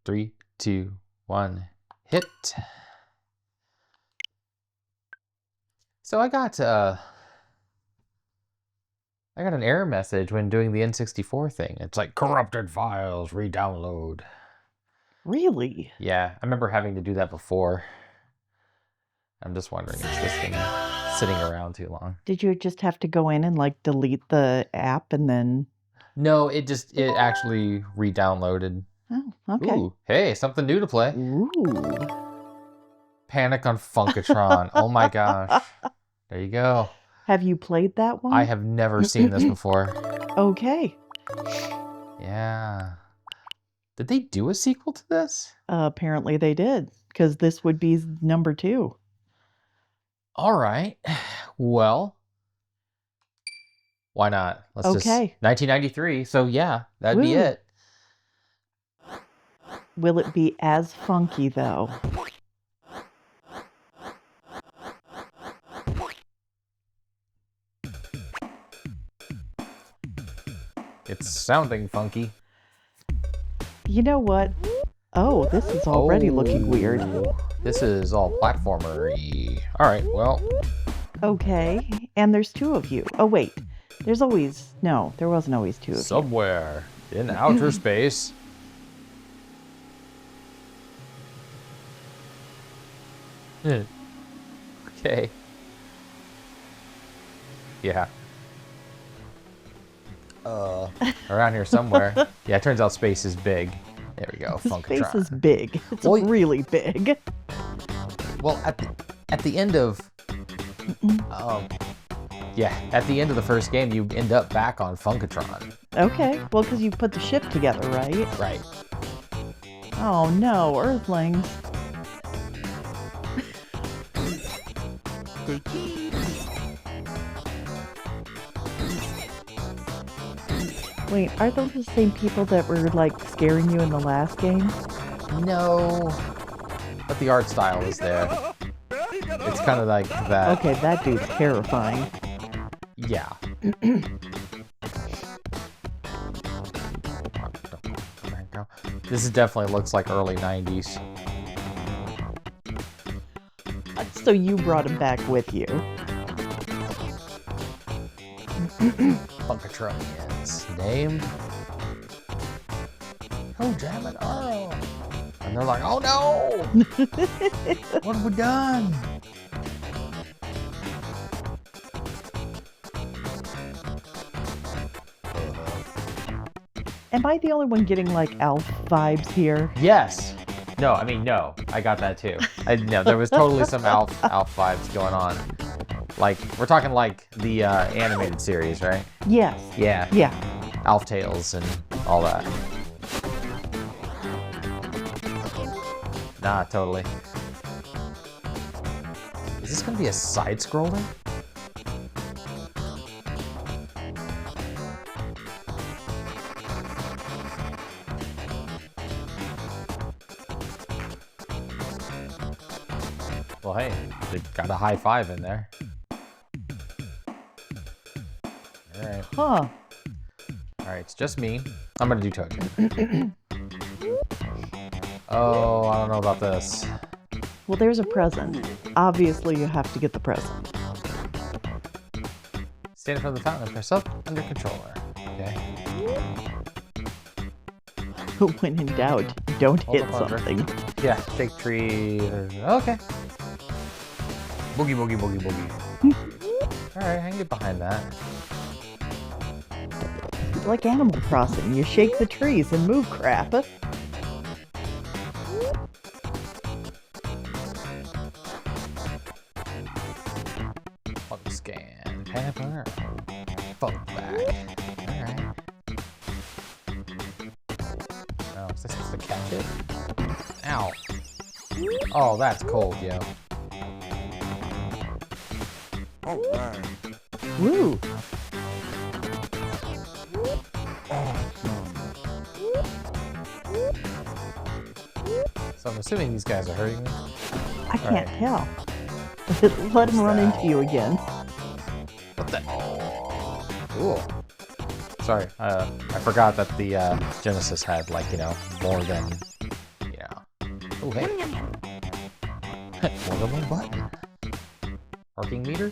3, 2, 1, hit. So I got an error message when doing the N64 thing. It's like corrupted files, re-download. Really? Yeah, I remember having to do that before. I'm just wondering, is this thing sitting around too long? Did you just have to go in and like delete the app and then? No, it actually re-downloaded. Oh, okay. Ooh, hey, something new to play. Ooh. Panic on Funkatron. Oh my gosh. There you go. Have you played that one? I have never seen this before. Okay. Yeah. Did they do a sequel to this? Apparently they did, because this would be number 2. All right. Well, why not? Let's just 1993. So yeah, that'd be it. Will it be as funky though? It's sounding funky. You know what? Oh, this is already looking weird. This is all platformer-y. All right, well. Okay, and there's 2 of you. Oh wait, there wasn't always 2 of you. Somewhere in outer space. Okay. Yeah. Around here somewhere. Yeah, it turns out space is big. There we go. Funkatron. Space is big. It's really big. Well, at the end of at the end of the first game, you end up back on Funkatron. Okay, well, because you put the ship together, right? Right. Oh no, Earthlings. Wait, are those the same people that were like scaring you in the last game? No, but the art style is there. It's kind of like that. Okay, that dude's terrifying. Yeah. This definitely looks like early 90s. So you brought him back with you. Funkatronians named ToeJam and Earl. And they're like, oh no! What have we done? Am I the only one getting like Alf vibes here? Yes. No, I mean, no. I got that too. No, there was totally some Alf vibes going on. Like, we're talking like the animated series, right? Yes. Yeah. Yeah. Alf Tales and all that. Nah, totally. Is this gonna be a side-scroller? Well, hey, they got a high five in there. Alright. Huh. Alright, it's just me. I'm gonna do ToeJam. Oh, I don't know about this. Well, there's a present. Obviously, you have to get the present. Stand in front of the fountain and press up under controller. Okay. When in doubt, don't hit something. Yeah, shake tree. Okay. Boogie, boogie, boogie, boogie. Alright, I can get behind that. Like Animal Crossing, you shake the trees and move crap. Funk scan. Pepper. Funk back. Alright. Oh, is this supposed to catch it? Ow. Oh, that's cold, yo. Alright. Woo! So I'm assuming these guys are hurting me. I can't tell. Let him run into you again. What the? Cool. Sorry, I forgot that the Genesis had, like, you know, more than Oh, hey. More than one button. Parking meter?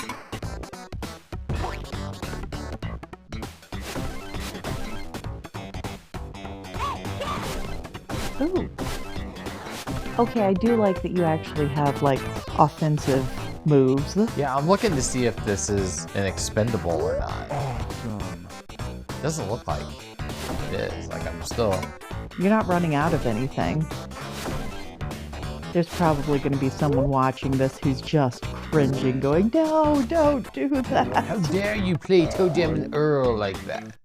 Ooh. Okay, I do like that you actually have, like, offensive moves. Yeah, I'm looking to see if this is an expendable or not. Awesome. Doesn't look like it is. Like, I'm still... You're not running out of anything. There's probably going to be someone watching this who's just cringing, going, no, don't do that. How dare you play ToeJam and Earl like that?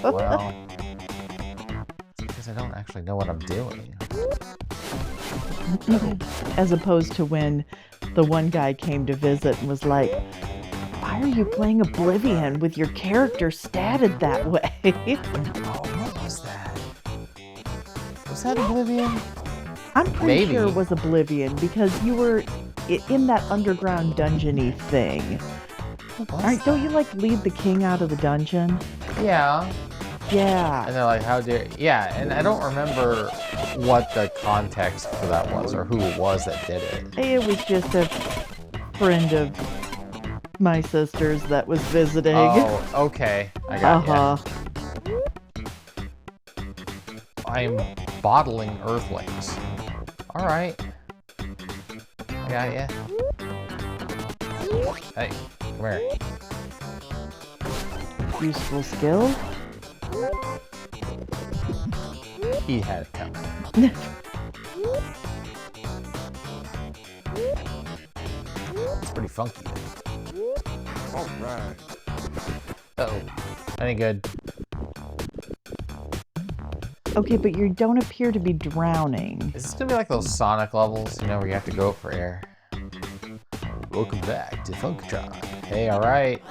Well, it's because I don't actually know what I'm doing. As opposed to when the one guy came to visit and was like, why are you playing Oblivion with your character statted that way? Oh, what was that? Was that Oblivion? I'm pretty Maybe. sure it was Oblivion because you were in that underground dungeon-y thing. What was Aren't, don't you like lead the king out of the dungeon? Yeah. Yeah. And they're like, how dare... Yeah, and I don't remember what the context for that was or who it was that did it. It was just a friend of my sister's that was visiting. Oh, okay. I got Uh-huh. ya. I'm bottling Earthlings. Alright. I got ya. Hey, come here. Useful skill. He had it coming. It's pretty funky. All right. Uh-oh. That ain't good. Okay, but you don't appear to be drowning. Is this gonna be like those Sonic levels, you know, where you have to go for air? Welcome back to Funkatron. Hey, alright.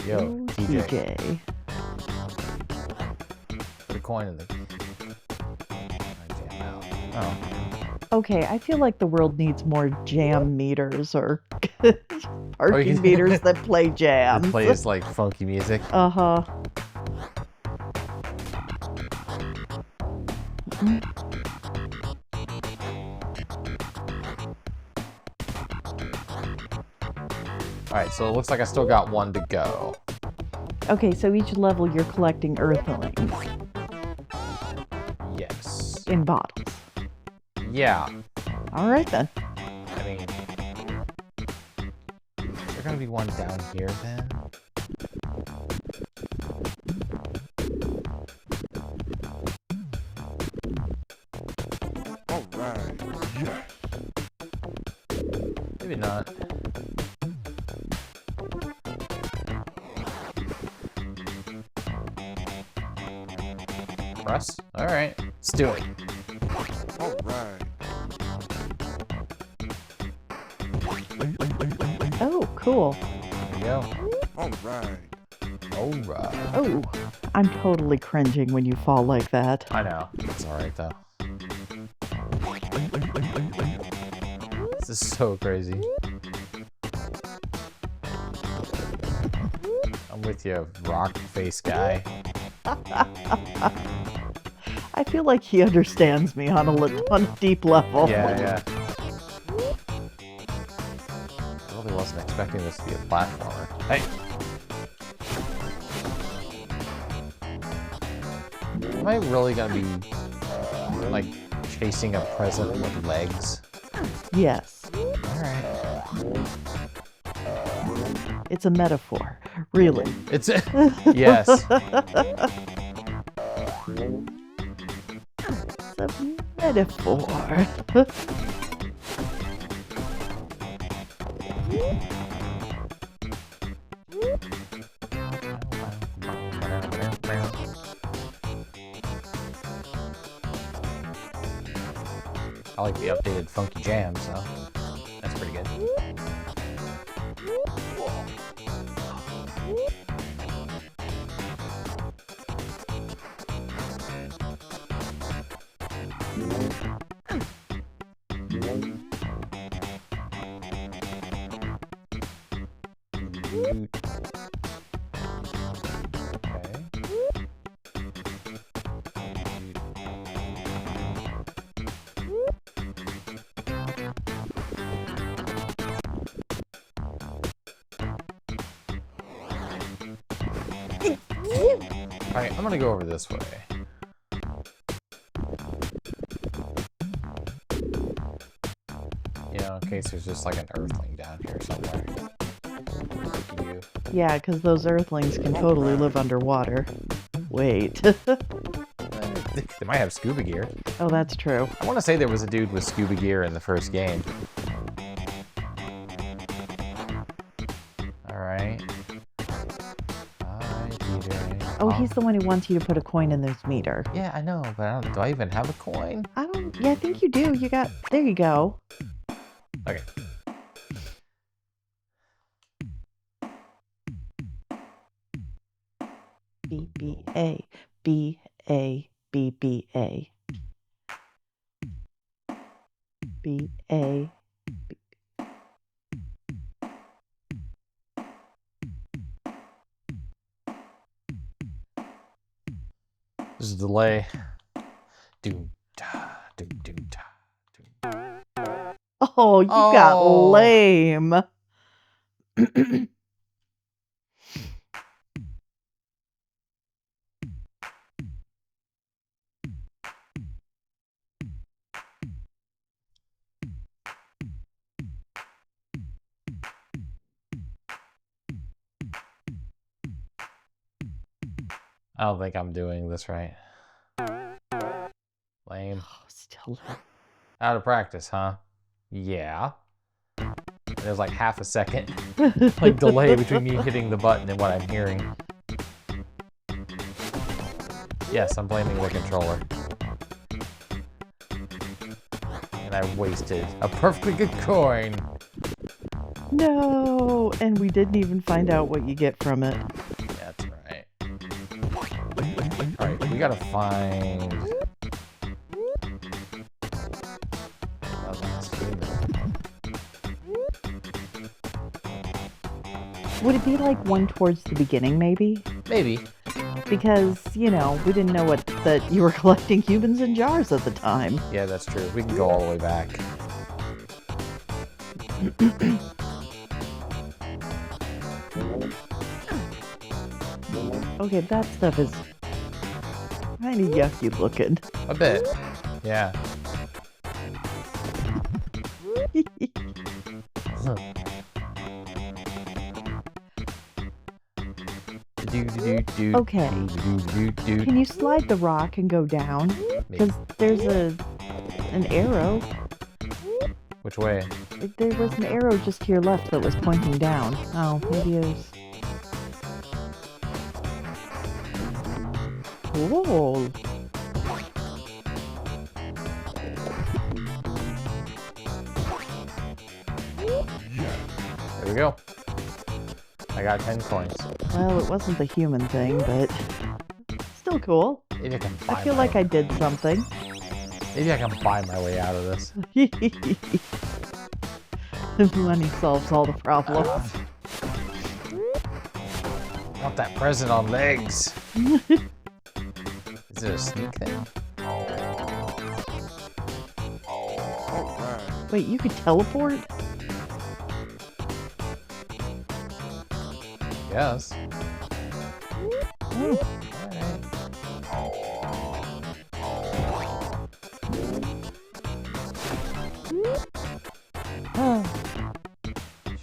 Yo, Ooh, TJ. TJ. Put a coin in the... Jam out. Oh. Okay, I feel like the world needs more jam meters or you parking can- meters that play It jams. plays like funky music. Uh-huh. Alright, so it looks like I still got one to go. Okay, so each level you're collecting earthlings Yes. in bottles. Yeah. All right then. I mean... Is there gonna be one down here then? All right. Yes. Maybe not. Press? Alright. Let's do it. All right. Oh, cool. There we go. All right. Alright. Oh, I'm totally cringing when you fall like that. I know. It's alright though. This is so crazy. I'm with you, rock face guy. I feel like he understands me on on a deep level. Yeah, yeah. I really wasn't expecting this to be a platformer. Hey! Am I really gonna be, like, chasing a present with legs? Yes. Alright. It's a metaphor. Really. It's yes. It's a metaphor. I like the updated funky jam, so that's pretty good. Alright, I'm gonna go over this way. You know, in case there's just like an earthling down here somewhere. You. Yeah, because those earthlings can totally live underwater. Wait. They might have scuba gear. Oh, that's true. I want to say there was a dude with scuba gear in the first game. Alright. Alright, Peter. Oh, he's the one who wants you to put a coin in this meter. Yeah, I know, but I don't, do I even have a coin? Yeah, I think you do. You got, there you go. Okay. B-B-A, B-A, B-B-A. B-A. There's a delay. Doom da, doom doom da, doom. Oh, you got lame. I don't think I'm doing this right. Lame. Oh, still lame. Out of practice, huh? Yeah. There's like half a second like delay between me hitting the button and what I'm hearing. Yes, I'm blaming the controller. And I wasted a perfectly good coin. No, and we didn't even find out what you get from it. That's right. Alright, we gotta find... Would it be like one towards the beginning, maybe? Maybe. Because, you know, we didn't know that you were collecting humans in jars at the time. Yeah, that's true. We can go all the way back. Okay, that stuff is kind of yucky looking. A bit. Yeah. Okay. Can you slide the rock and go down? Because there's an arrow. Which way? There was an arrow just to your left that was pointing down. Oh, maybe it was... Cool. There we go. I got 10 coins. Well, it wasn't the human thing, but still cool. Maybe I can buy I feel like I did something. Maybe I can buy my way out of this. Money solves all the problems. I want that present on legs. Is it a sneak thing? Alright. Wait, you could teleport? Yes. Oh. Oh.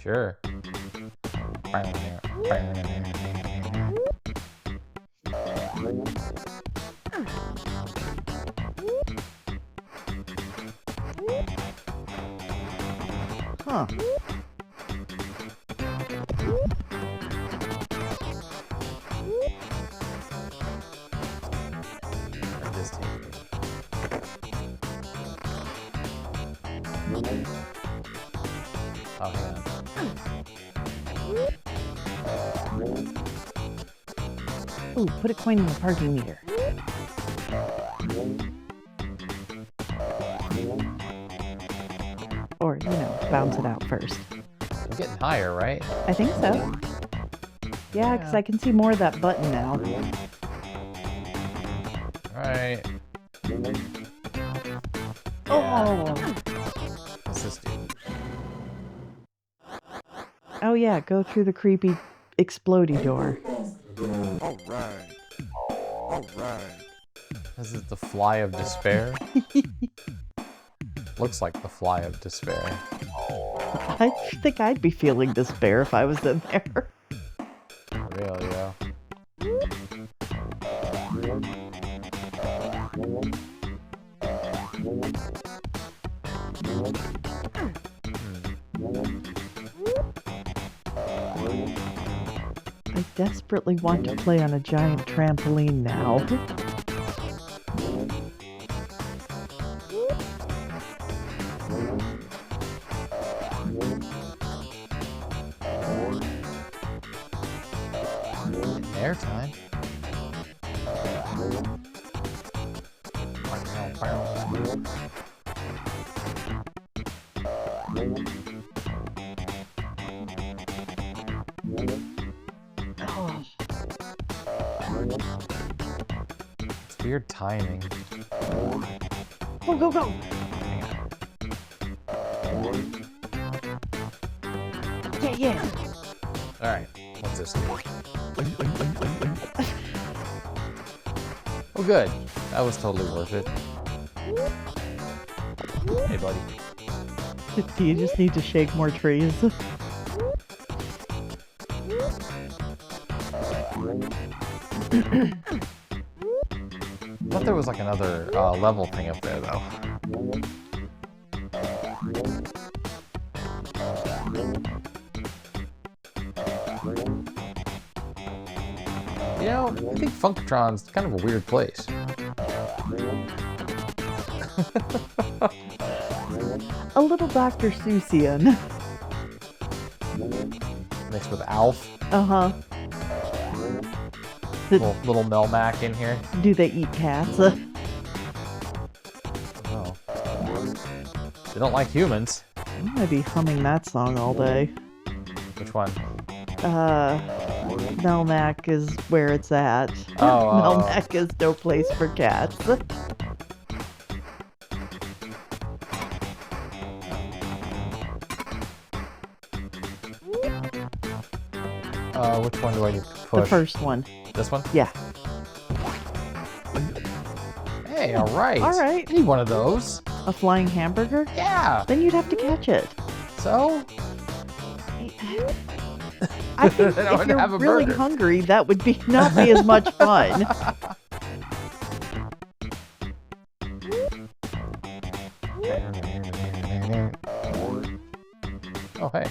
Sure. Huh. Oh, hang on. Ooh, put a coin in the parking meter. Or, you know, bounce it out first. I'm getting higher, right? I think so. Yeah, because I can see more of that button now. Alright. Oh! What's this do? Oh yeah, go through the creepy explodey door. Alright. Alright. Is it the Fly of Despair? Looks like the Fly of Despair. I think I'd be feeling despair if I was in there. Really, yeah. I desperately want to play on a giant trampoline now. Airtime. Oh, It's weird timing. go, go, go! Yeah, yeah. Alright, what's this do? Oh good. That was totally worth it. Hey buddy. Do you just need to shake more trees? I thought there was like another level thing up there though. You know, I think Funkatron's kind of a weird place. A little Dr. Seussian. Mixed with Alf. Uh-huh. Little Melmac in here. Do they eat cats? Oh. They don't like humans. I'm gonna be humming that song all day. Which one? Melmac is where it's at. Oh, Melmac is no place for cats. which one do I need to push? The first one. This one? Yeah. Hey, alright. Alright. I need one of those. A flying hamburger? Yeah. Then you'd have to catch it. So? I think Then I if would you're have a really burger. hungry, that would not be as much fun. Oh, hey.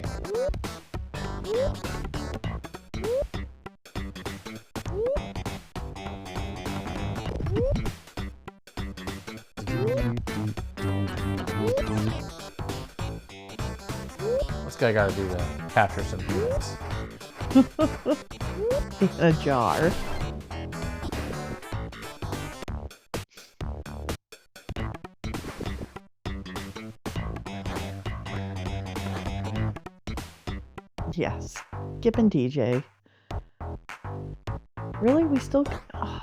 What's guy gotta do to capture some humans? In a jar. Yes. Skip and DJ. Really? We still... Oh.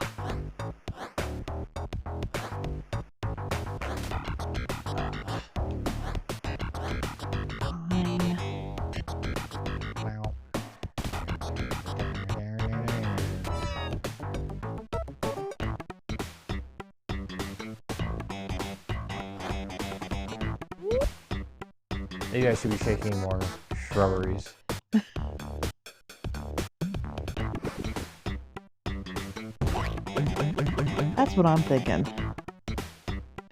Fine. Maybe I should be shaking more shrubberies. That's what I'm thinking.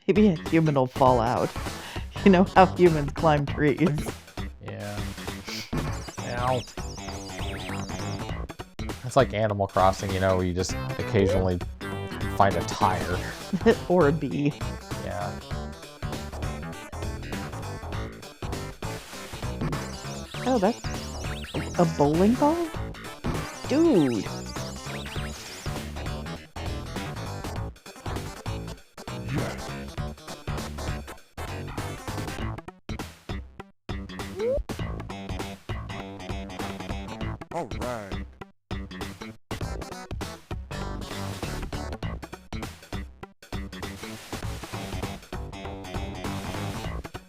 Maybe a human will fall out. You know how humans climb trees. Yeah. Ow. It's like Animal Crossing, you know, where you just occasionally find a tire. Or a bee. Yeah. Oh, that's a bowling ball? Dude. Yes. Alright.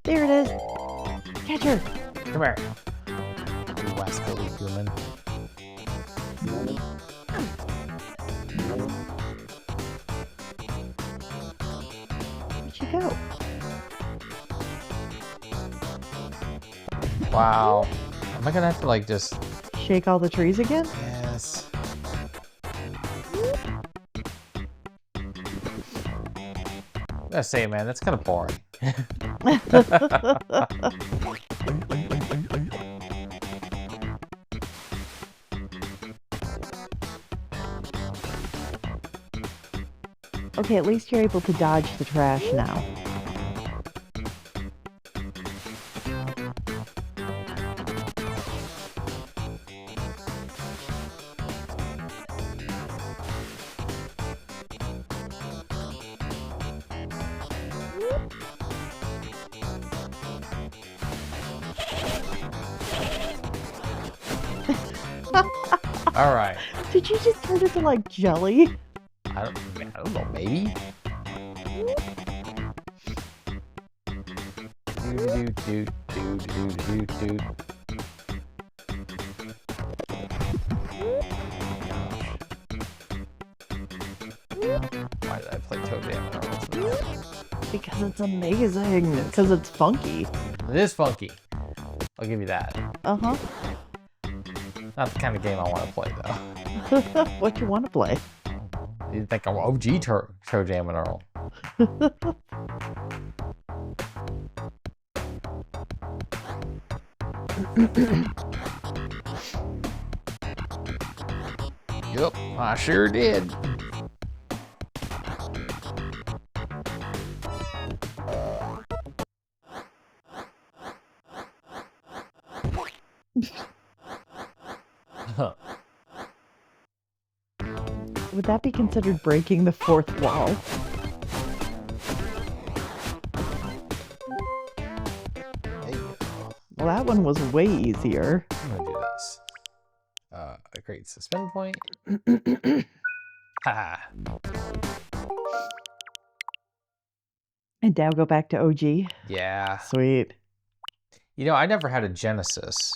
There it is. Catch her. Come here. You rascally human. she go? Wow. Am I gonna have to like just... Shake all the trees again? Yes. I gotta say, man, that's kind of boring. Okay, at least you're able to dodge the trash now. All right. Did you just turn into like jelly? I don't know, maybe? Do. Why did I play ToeJam and Earl? Because it's amazing. Because it's funky. It is funky. I'll give you that. Uh-huh. Not the kind of game I want to play, though. What you want to play? You think I'm OG ToeJam and Earl? Yep, I sure did. Huh. Would that be considered breaking the fourth wall? Hey, Well, that one was way easier. I'm gonna do this. Great suspend point. Ha! And now go back to OG. Yeah. Sweet. You know, I never had a Genesis.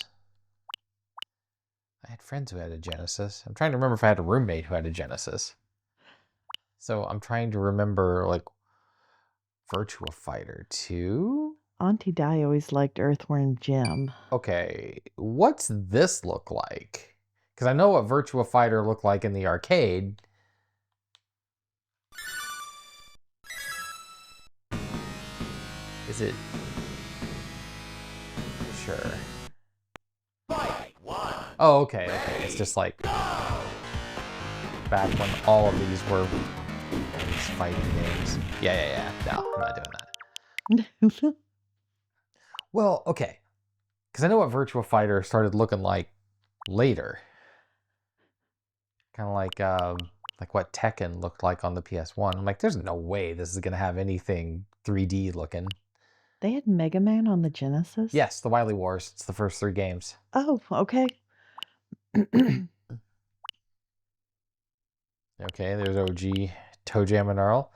I had friends who had a Genesis. I'm trying to remember if I had a roommate who had a Genesis. So I'm trying to remember, like, Virtua Fighter 2? Auntie Di always liked Earthworm Jim. Okay, what's this look like? Because I know what Virtua Fighter looked like in the arcade. Is it? Sure. Oh, okay, okay. It's just like back when all of these were these fighting games. Yeah. No, I'm not doing that. Well, okay. Because I know what Virtua Fighter started looking like later. Kind of like what Tekken looked like on the PS1. I'm like, there's no way this is going to have anything 3D looking. They had Mega Man on the Genesis? Yes, the Wily Wars. It's the first 3 games. Oh, okay. Okay, there's OG ToeJam and Earl.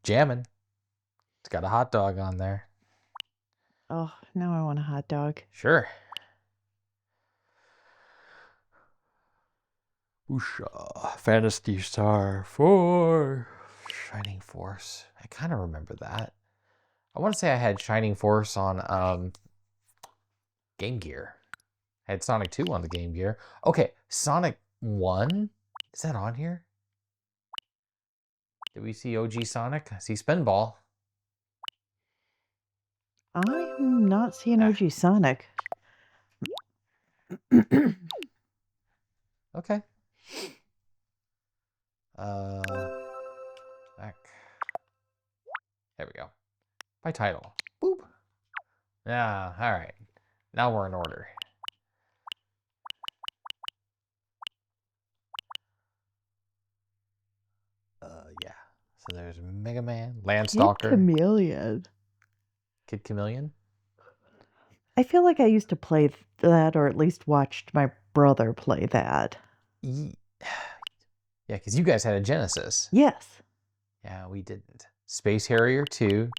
Jammin'. It's got a hot dog on there. Oh, now I want a hot dog. Sure. Usha. Fantasy Star 4. Shining Force. I kind of remember that. I want to say I had Shining Force on Game Gear. I had Sonic 2 on the Game Gear. Okay, Sonic 1? Is that on here? Did we see OG Sonic? I see Spinball. I'm not seeing OG Sonic. Okay. Back. There we go. By title. Boop. Yeah, all right. Now we're in order. Yeah. So there's Mega Man, Landstalker, Kid Chameleon. Kid Chameleon. I feel like I used to play that, or at least watched my brother play that. Yeah, because you guys had a Genesis. Yes. Yeah, we didn't. Space Harrier 2.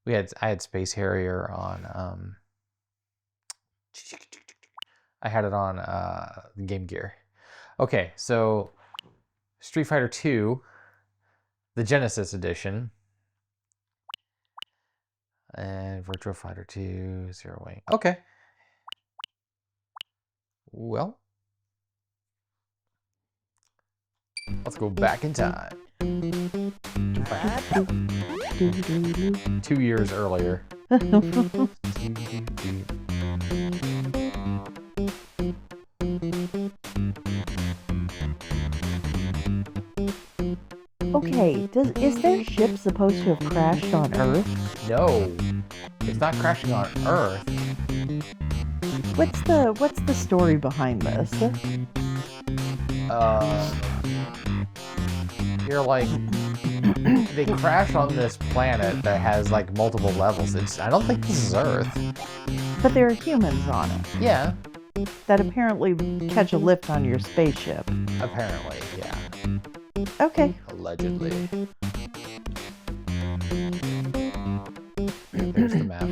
I had Space Harrier on I had it on Game Gear. Okay, so Street Fighter 2, the Genesis edition. And Virtua Fighter 2, Zero Wing. Okay. Well, let's go back in time. 2 years earlier. Okay, is their ship supposed to have crashed on Earth? No, it's not crashing on Earth. What's the story behind this? You're like, they crash on this planet that has like multiple levels. I don't think this is Earth. But there are humans on it Yeah, that apparently catch a lift on your spaceship. apparently, yeah. Okay. Allegedly. There's the map.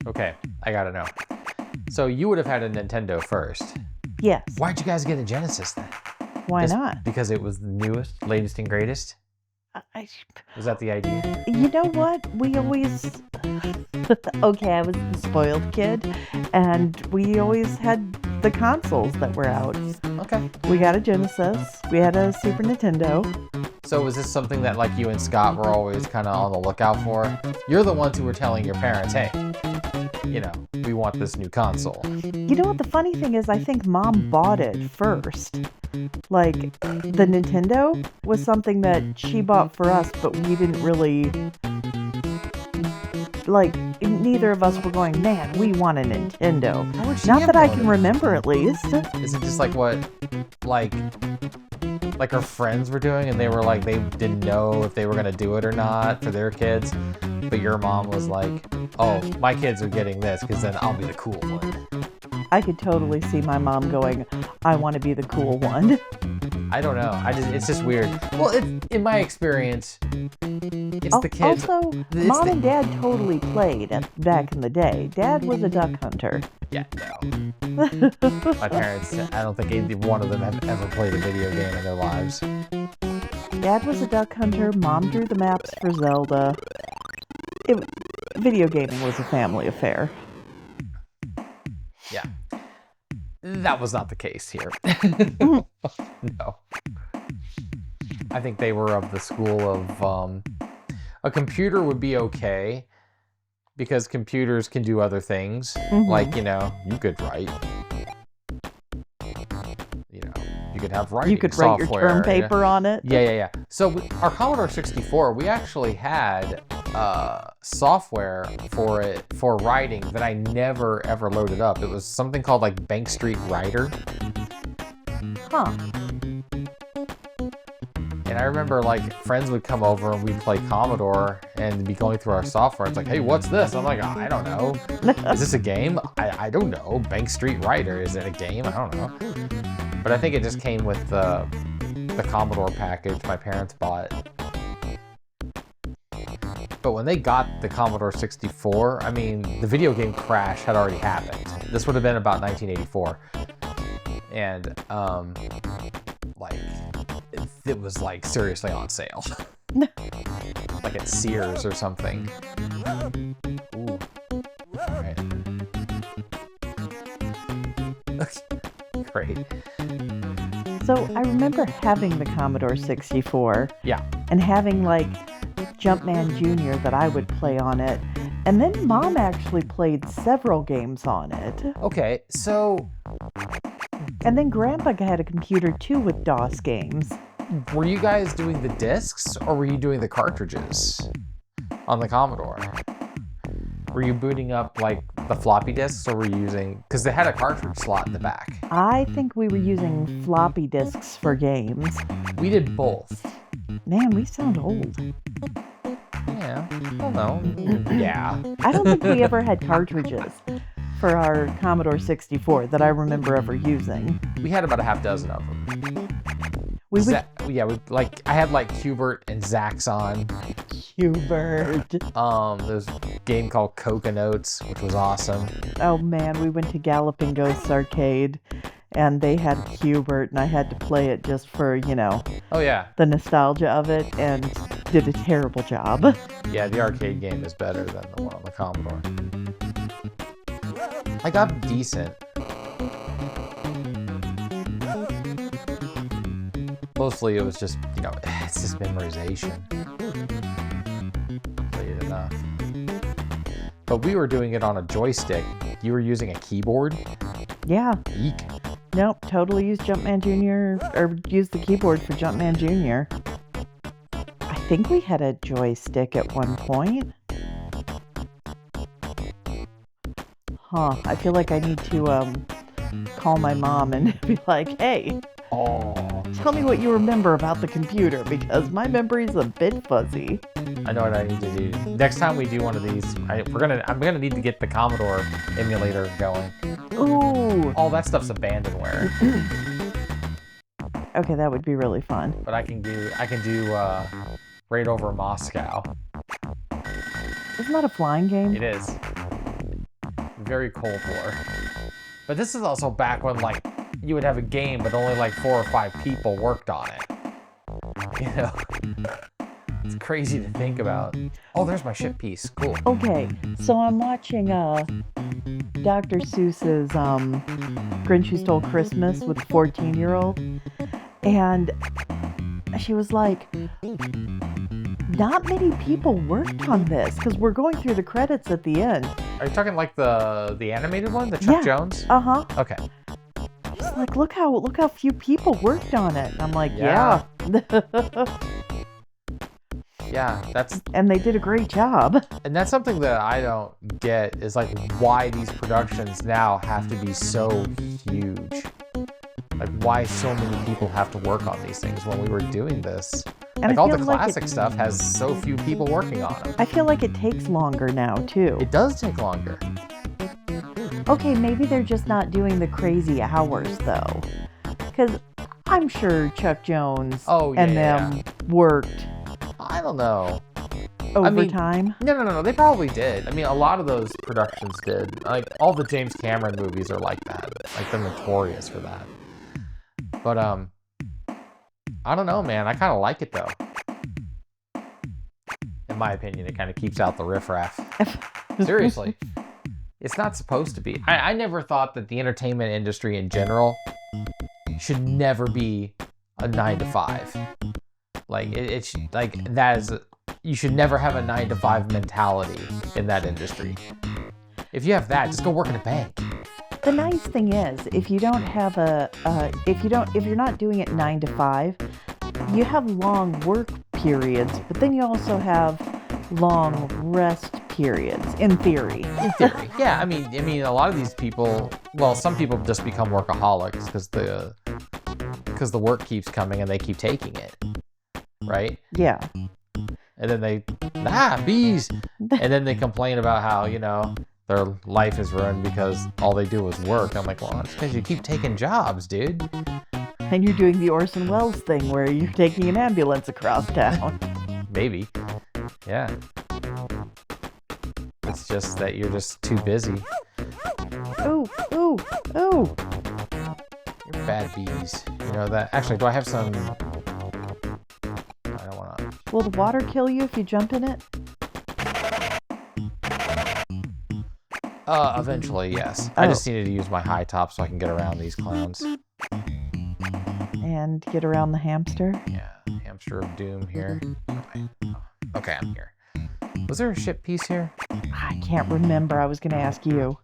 Okay, I gotta know. So you would have had a Nintendo first. Yes. Why'd you guys get a Genesis then? Why Just not? Because it was the newest, latest, and greatest? Was that the idea? You know what? We always. Okay, I was the spoiled kid, and we always had the consoles that were out. Okay. We got a Genesis, we had a Super Nintendo. So was this something that like you and Scott were always kind of on the lookout for? You're the ones who were telling your parents, hey, you know, we want this new console. You know what the funny thing is? I think Mom bought it first. Like, the Nintendo was something that she bought for us, but we didn't really... Like, neither of us were going, man, we want a Nintendo. How would she Not have that I known can it? remember, at least. Is it just like what, like her friends were doing, and they were like, they didn't know if they were gonna do it or not for their kids, but your mom was like, oh, my kids are getting this because then I'll be the cool one. I could totally see my mom going, I want to be the cool one. I don't know. It's just weird. Well, in my experience, it's the kids. Also, Mom and Dad totally played back in the day. Dad was a duck hunter. Yeah, no. My parents, I don't think either one of them have ever played a video game in their lives. Dad was a duck hunter. Mom drew the maps for Zelda. Video gaming was a family affair. Yeah. That was not the case here. No. I think they were of the school of a computer would be okay because computers can do other things. Mm-hmm. Like, you know, you could write. You know, you could have writing You could write your software, term you know? paper on it. Yeah. So our Commodore 64, we actually had software for it for writing that I never ever loaded up. It was something called like Bank Street Writer. Huh. And I remember like friends would come over and we'd play Commodore and be going through our software. It's like, hey, what's this? I'm like, oh, I don't know. Is this a game? I don't know. Bank Street Writer. Is it a game? I don't know. But I think it just came with the Commodore package my parents bought. But when they got the Commodore 64, I mean, the video game crash had already happened. This would have been about 1984. And, like, it was, like, seriously on sale. Like at Sears or something. Ooh. All right. Great. So I remember having the Commodore 64. Yeah. And having like Jumpman Jr. that I would play on it. And then Mom actually played several games on it. Okay, so And then Grandpa had a computer too with DOS games. were you guys doing the discs or were you doing the cartridges on the Commodore? Were you booting up like the floppy disks or were you using, because they had a cartridge slot in the back. I think we were using floppy disks for games. We did both. Man, we sound old. Yeah, I don't know. Yeah. I don't think we ever had cartridges for our Commodore 64 that I remember ever using. We had about a half dozen of them. I had like Hubert and Zaxxon. Hubert. There's a game called Coconuts, which was awesome. Oh man, we went to Galloping Ghosts Arcade, and they had Hubert, and I had to play it just for, Oh yeah. the nostalgia of it, and did a terrible job. Yeah, the arcade game is better than the one on the Commodore. I got decent. Mostly it was just, it's just memorization. Played it enough. But we were doing it on a joystick. You were using a keyboard? Yeah. Eek. Nope, totally used Jumpman Jr. or used the keyboard for Jumpman Jr. I think we had a joystick at one point. Huh, I feel like I need to call my mom and be like, hey, tell me what you remember about the computer, because my memory's a bit fuzzy. I know what I need to do. Next time we do one of these, I'm gonna need to get the Commodore emulator going. Ooh. All that stuff's abandonware. Okay, that would be really fun. But I can do Raid Over Moscow. Isn't that a flying game? It is. Very Cold War. But this is also back when you would have a game, but only 4 or 5 people worked on it. It's crazy to think about. Oh, there's my ship piece. Cool. Okay, so I'm watching Dr. Seuss's Grinch Who Stole Christmas with a 14-year-old, and she was like, not many people worked on this, because we're going through the credits at the end. Are you talking the animated one, the Chuck Jones? Uh-huh. Okay. She's like, look how few people worked on it. And I'm like, Yeah. Yeah, and they did a great job. and that's something that I don't get is why these productions now have to be so huge. Why so many people have to work on these things when we were doing this. And All the classic stuff has so few people working on them. I feel like it takes longer now, too. It does take longer. Okay, maybe they're just not doing the crazy hours, though. Because I'm sure Chuck Jones and them worked I don't know. overtime. No. They probably did. A lot of those productions did. All the James Cameron movies are like that. They're notorious for that. But, I don't know, man. I kind of like it, though. In my opinion, it kind of keeps out the riffraff. Seriously. It's not supposed to be. I never thought that the entertainment industry in general should never be a 9 to 5. You should never have a 9 to 5 mentality in that industry. If you have that, just go work in a bank. The nice thing is, if you don't have if you're not doing it 9 to 5, you have long work periods, but then you also have long rest periods, in theory. In theory, yeah. I mean, a lot of these people. Well, some people just become workaholics because the work keeps coming and they keep taking it, right? Yeah. And then they bees, and then they complain about how their life is ruined because all they do is work. I'm like, well, it's because you keep taking jobs, dude. And you're doing the Orson Welles thing where you're taking an ambulance across town. Maybe. Yeah. It's just that you're just too busy. Ooh. You're bad bees. You know that? Actually, do I have some... I don't want to... Will the water kill you if you jump in it? Eventually, yes. I just needed to use my high top so I can get around these clowns. And get around the hamster? Yeah, hamster of doom here. Okay, I'm here. Was there a ship piece here? I can't remember. I was going to ask you.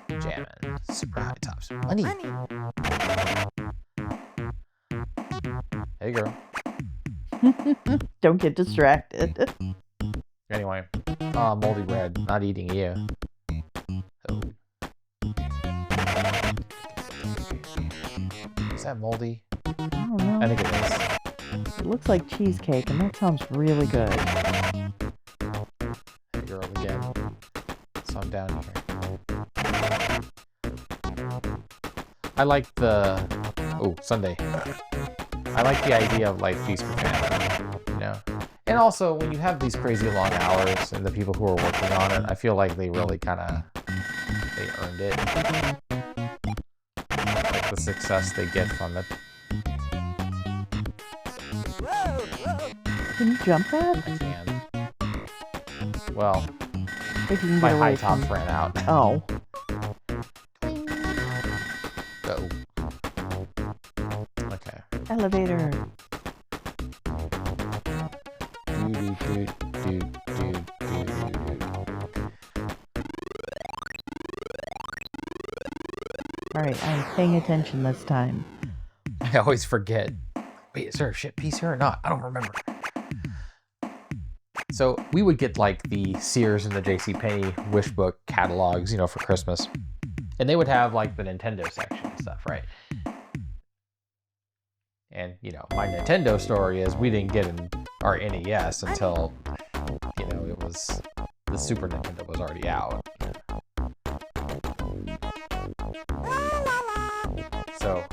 Jamming. Super high tops. Money. Hey, girl. Don't get distracted. Anyway. Moldy bread. Not eating you. Oh. Is that moldy? I don't know. I think it is. It looks like cheesecake, and that sounds really good. Hey, girl, again. Some down here. I like the... Oh, Sunday. I like the idea of like feast for family, you know? And also, when you have these crazy long hours and the people who are working on it, I feel like they really kind of... They earned it. Like the success they get from it. Can you jump that? I can. Well, If you can my get high away tops from... ran out. Oh. Uh-oh. Okay. Elevator. Alright, I'm paying attention this time. I always forget. Wait, is there a shit piece here or not? I don't remember. So we would get like the Sears and the JCPenney Wishbook catalogs, you know, for Christmas. And they would have like the Nintendo section and stuff, right? And, you know, my Nintendo story is we didn't get our NES until, you know, it was, the Super Nintendo was already out. So,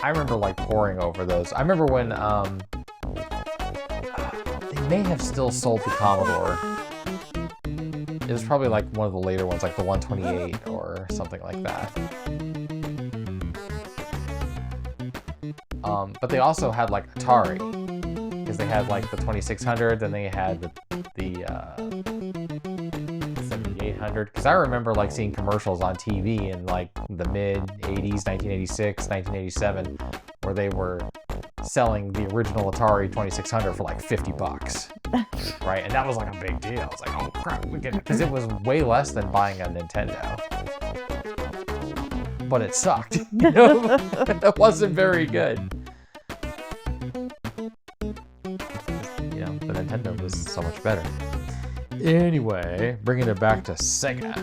I remember like poring over those. I remember when, they may have still sold the Commodore. It was probably like one of the later ones, like the 128 or something like that. But they also had like Atari, because they had like the 2600, then they had the 7800. Because I remember like seeing commercials on TV in like the mid 80s, 1986, 1987, where they were selling the original Atari 2600 for like $50, right? And that was like a big deal. I was like, oh crap, we get it, because it was way less than buying a Nintendo. But it sucked. You know? It wasn't very good. You know, the Nintendo was so much better. Anyway, bringing it back to Sega.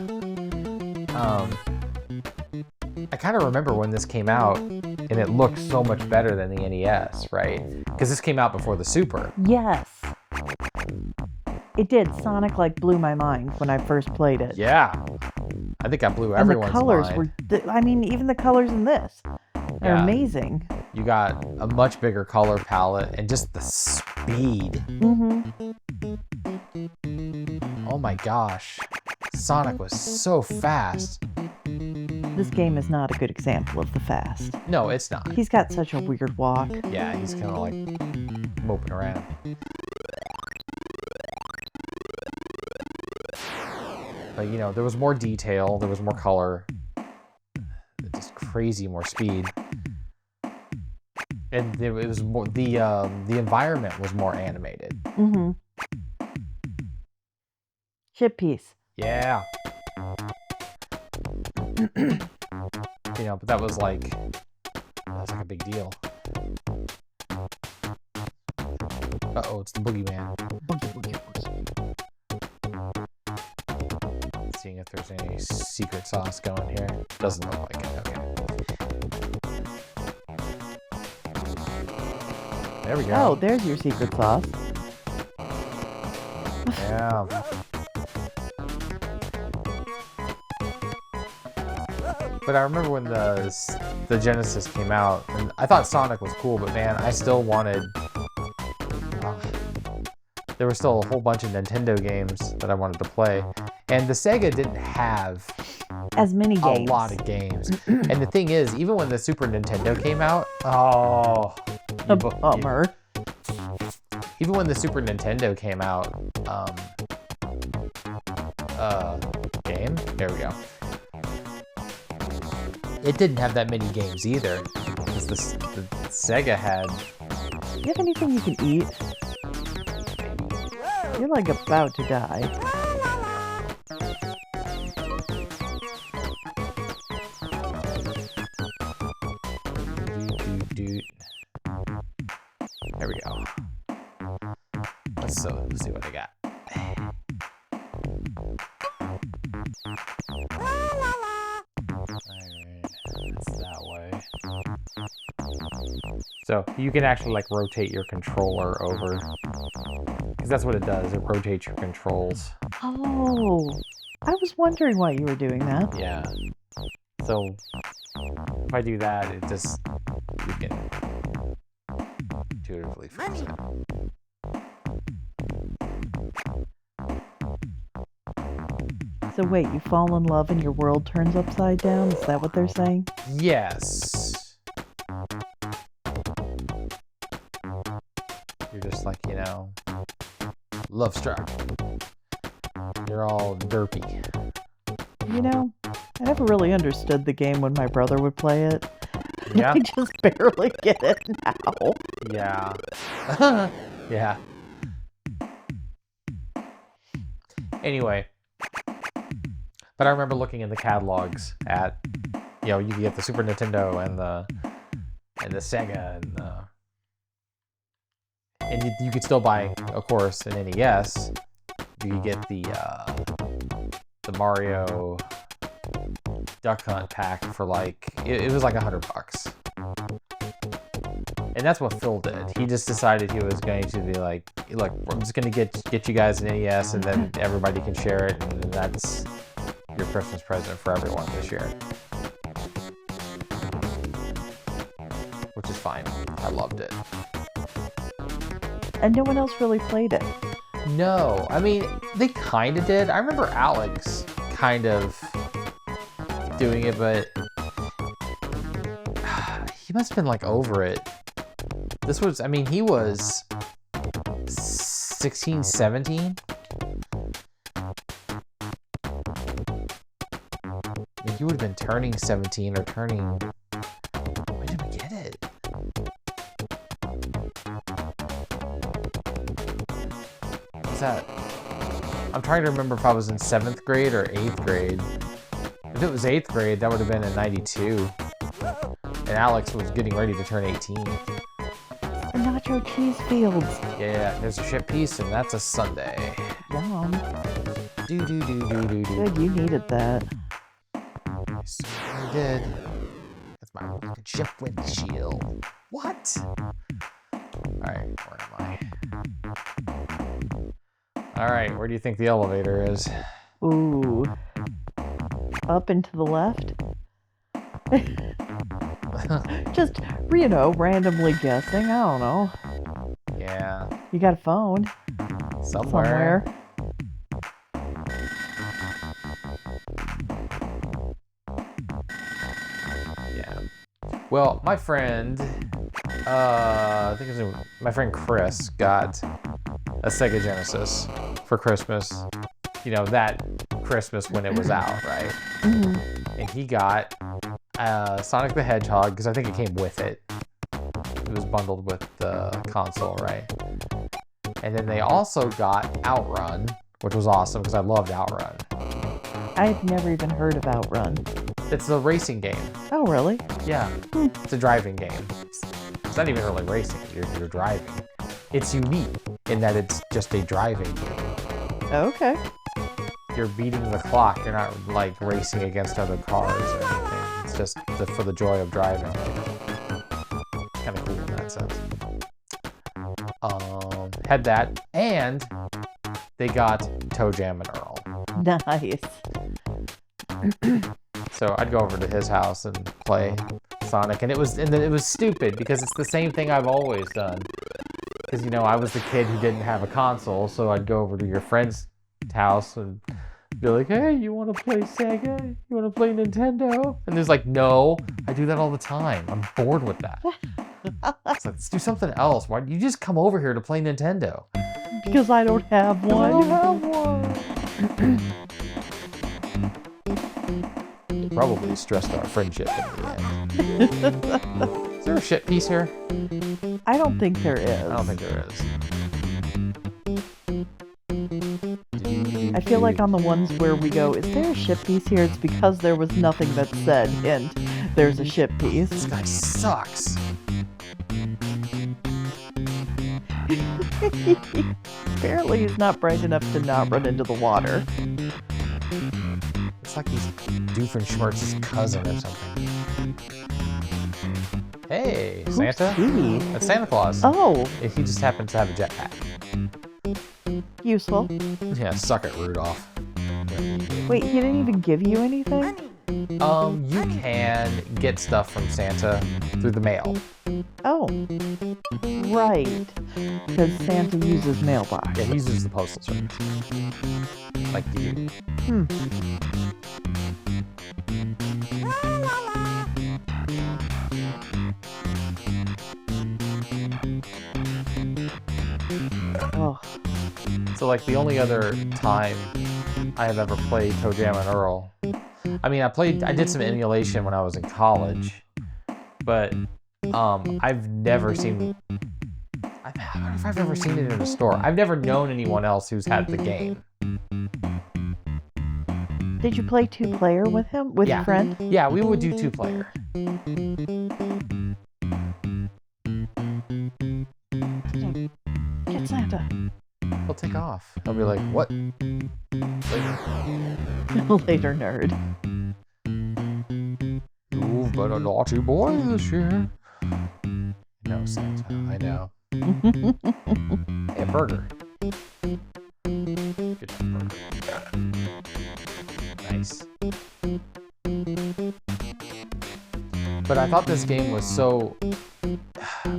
I kind of remember when this came out, and it looked so much better than the NES, right? Because this came out before the Super. Yes. It did. Sonic like blew my mind when I first played it. Yeah. I think I blew And everyone's the colors mind. were, I mean, even the colors in this are Yeah. amazing. You got a much bigger color palette and just the speed. Mm-hmm. Oh my gosh. Sonic was so fast. This game is not a good example of the fast. No, it's not. He's got such a weird walk. Yeah, he's kind of like moping around. But you know, there was more detail, there was more color, just crazy more speed, and it was more the environment was more animated. Mm-hmm. Chip piece. Yeah. You know, but that was like a big deal. Uh-oh, it's the boogeyman. Seeing if there's any secret sauce going here. Doesn't look like it. Okay. There we go. Oh, there's your secret sauce. Yeah. But I remember when the Genesis came out, and I thought Sonic was cool, but man, I still wanted... there were still a whole bunch of Nintendo games that I wanted to play. And the Sega didn't have As many a games. lot of games. And the thing is, even when the Super Nintendo came out, A bummer. Even when the Super Nintendo came out, game? There we go. It didn't have that many games either. Because the Sega had... Do you have anything you can eat? You're like about to die. There we go. Let's see what I got. Alright, it's that way. So you can actually like rotate your controller over, because that's what it does. It rotates your controls. Oh, I was wondering why you were doing that. Yeah. So if I do that, it just you can intuitively fix it. So wait, you fall in love and your world turns upside down? Is that what they're saying? Yes. You're just like, love struck. You're all derpy. You know, I never really understood the game when my brother would play it. Yeah. I just barely get it now. Yeah. Yeah. Anyway. But I remember looking in the catalogs at, you could get the Super Nintendo and the Sega and you could still buy, of course, an NES. You could get the Mario Duck Hunt pack for it was like $100. And that's what Phil did. He just decided he was going to be like, look, I'm just going to get you guys an NES and then everybody can share it, and that's your Christmas present for everyone this year. Which is fine. I loved it. And no one else really played it. No, I mean, they kind of did. I remember Alex kind of doing it, but he must have been over it. He was 16, 17. He would have been turning 17 or turning... When did we get it? What's that? I'm trying to remember if I was in 7th grade or 8th grade. If it was 8th grade, that would have been in 92. And Alex was getting ready to turn 18. The nacho cheese fields. Yeah, there's a ship piece, and that's a Sunday. Yum. Do. Good, you needed that. I did. That's my rocket ship windshield. What? Alright, where am I? Alright, where do you think the elevator is? Ooh. Up and to the left? Just, randomly guessing. I don't know. Yeah. You got a phone. Somewhere. Yeah. Well, my friend, I think my friend Chris got a Sega Genesis for Christmas. That Christmas when it was out, right? Mm-hmm. And he got Sonic the Hedgehog, because I think it came with it. It was bundled with the console, right? And then they also got Outrun, which was awesome because I loved Outrun. I've never even heard of Outrun. It's a racing game. Oh, really? Yeah. It's a driving game. It's not even really racing. You're driving. It's unique in that it's just a driving game. Okay. You're beating the clock. You're not racing against other cars or anything. It's just for the joy of driving. Kind of cool in that sense. Had that, and they got ToeJam and Earl. Nice. So I'd go over to his house and play Sonic, and it was stupid because it's the same thing I've always done. Because I was the kid who didn't have a console, so I'd go over to your friend's house and be like, "Hey, you want to play Sega? You want to play Nintendo?" And there's no, I do that all the time. I'm bored with that. It's let's do something else. Why do you just come over here to play Nintendo? Because I don't have one. I don't have one. Probably stressed our friendship in the end. Is there a shit piece here? I don't think there is. I don't think there is. I feel like on the ones where we go, is there a ship piece here? It's because there was nothing that said, hint, there's a ship piece. This guy sucks. Apparently he's not bright enough to not run into the water. It's like he's Doofenshmirtz's cousin or something. Hey, Santa? Who's he? That's Santa Claus. Oh, He just happens to have a jetpack. useful. Yeah, suck it, Rudolph. Wait, he didn't even give you anything? You can get stuff from Santa through the mail. Oh, right. Because Santa uses mailbox. Yeah, he uses the postal service. Like you. Oh, So like the only other time I have ever played ToeJam and Earl. I mean, I did some emulation when I was in college, but I've never seen. I wonder if I've ever seen it in a store. I've never known anyone else who's had the game. did you play 2-player with him? With Yeah. a friend? Yeah, we would do 2-player. Get Santa. He'll take off. He'll be like, "What?" Later, nerd. You've been a naughty boy this year. No, Santa. I know. Hey, a burger. Good job, burger. Nice. But I thought this game was so.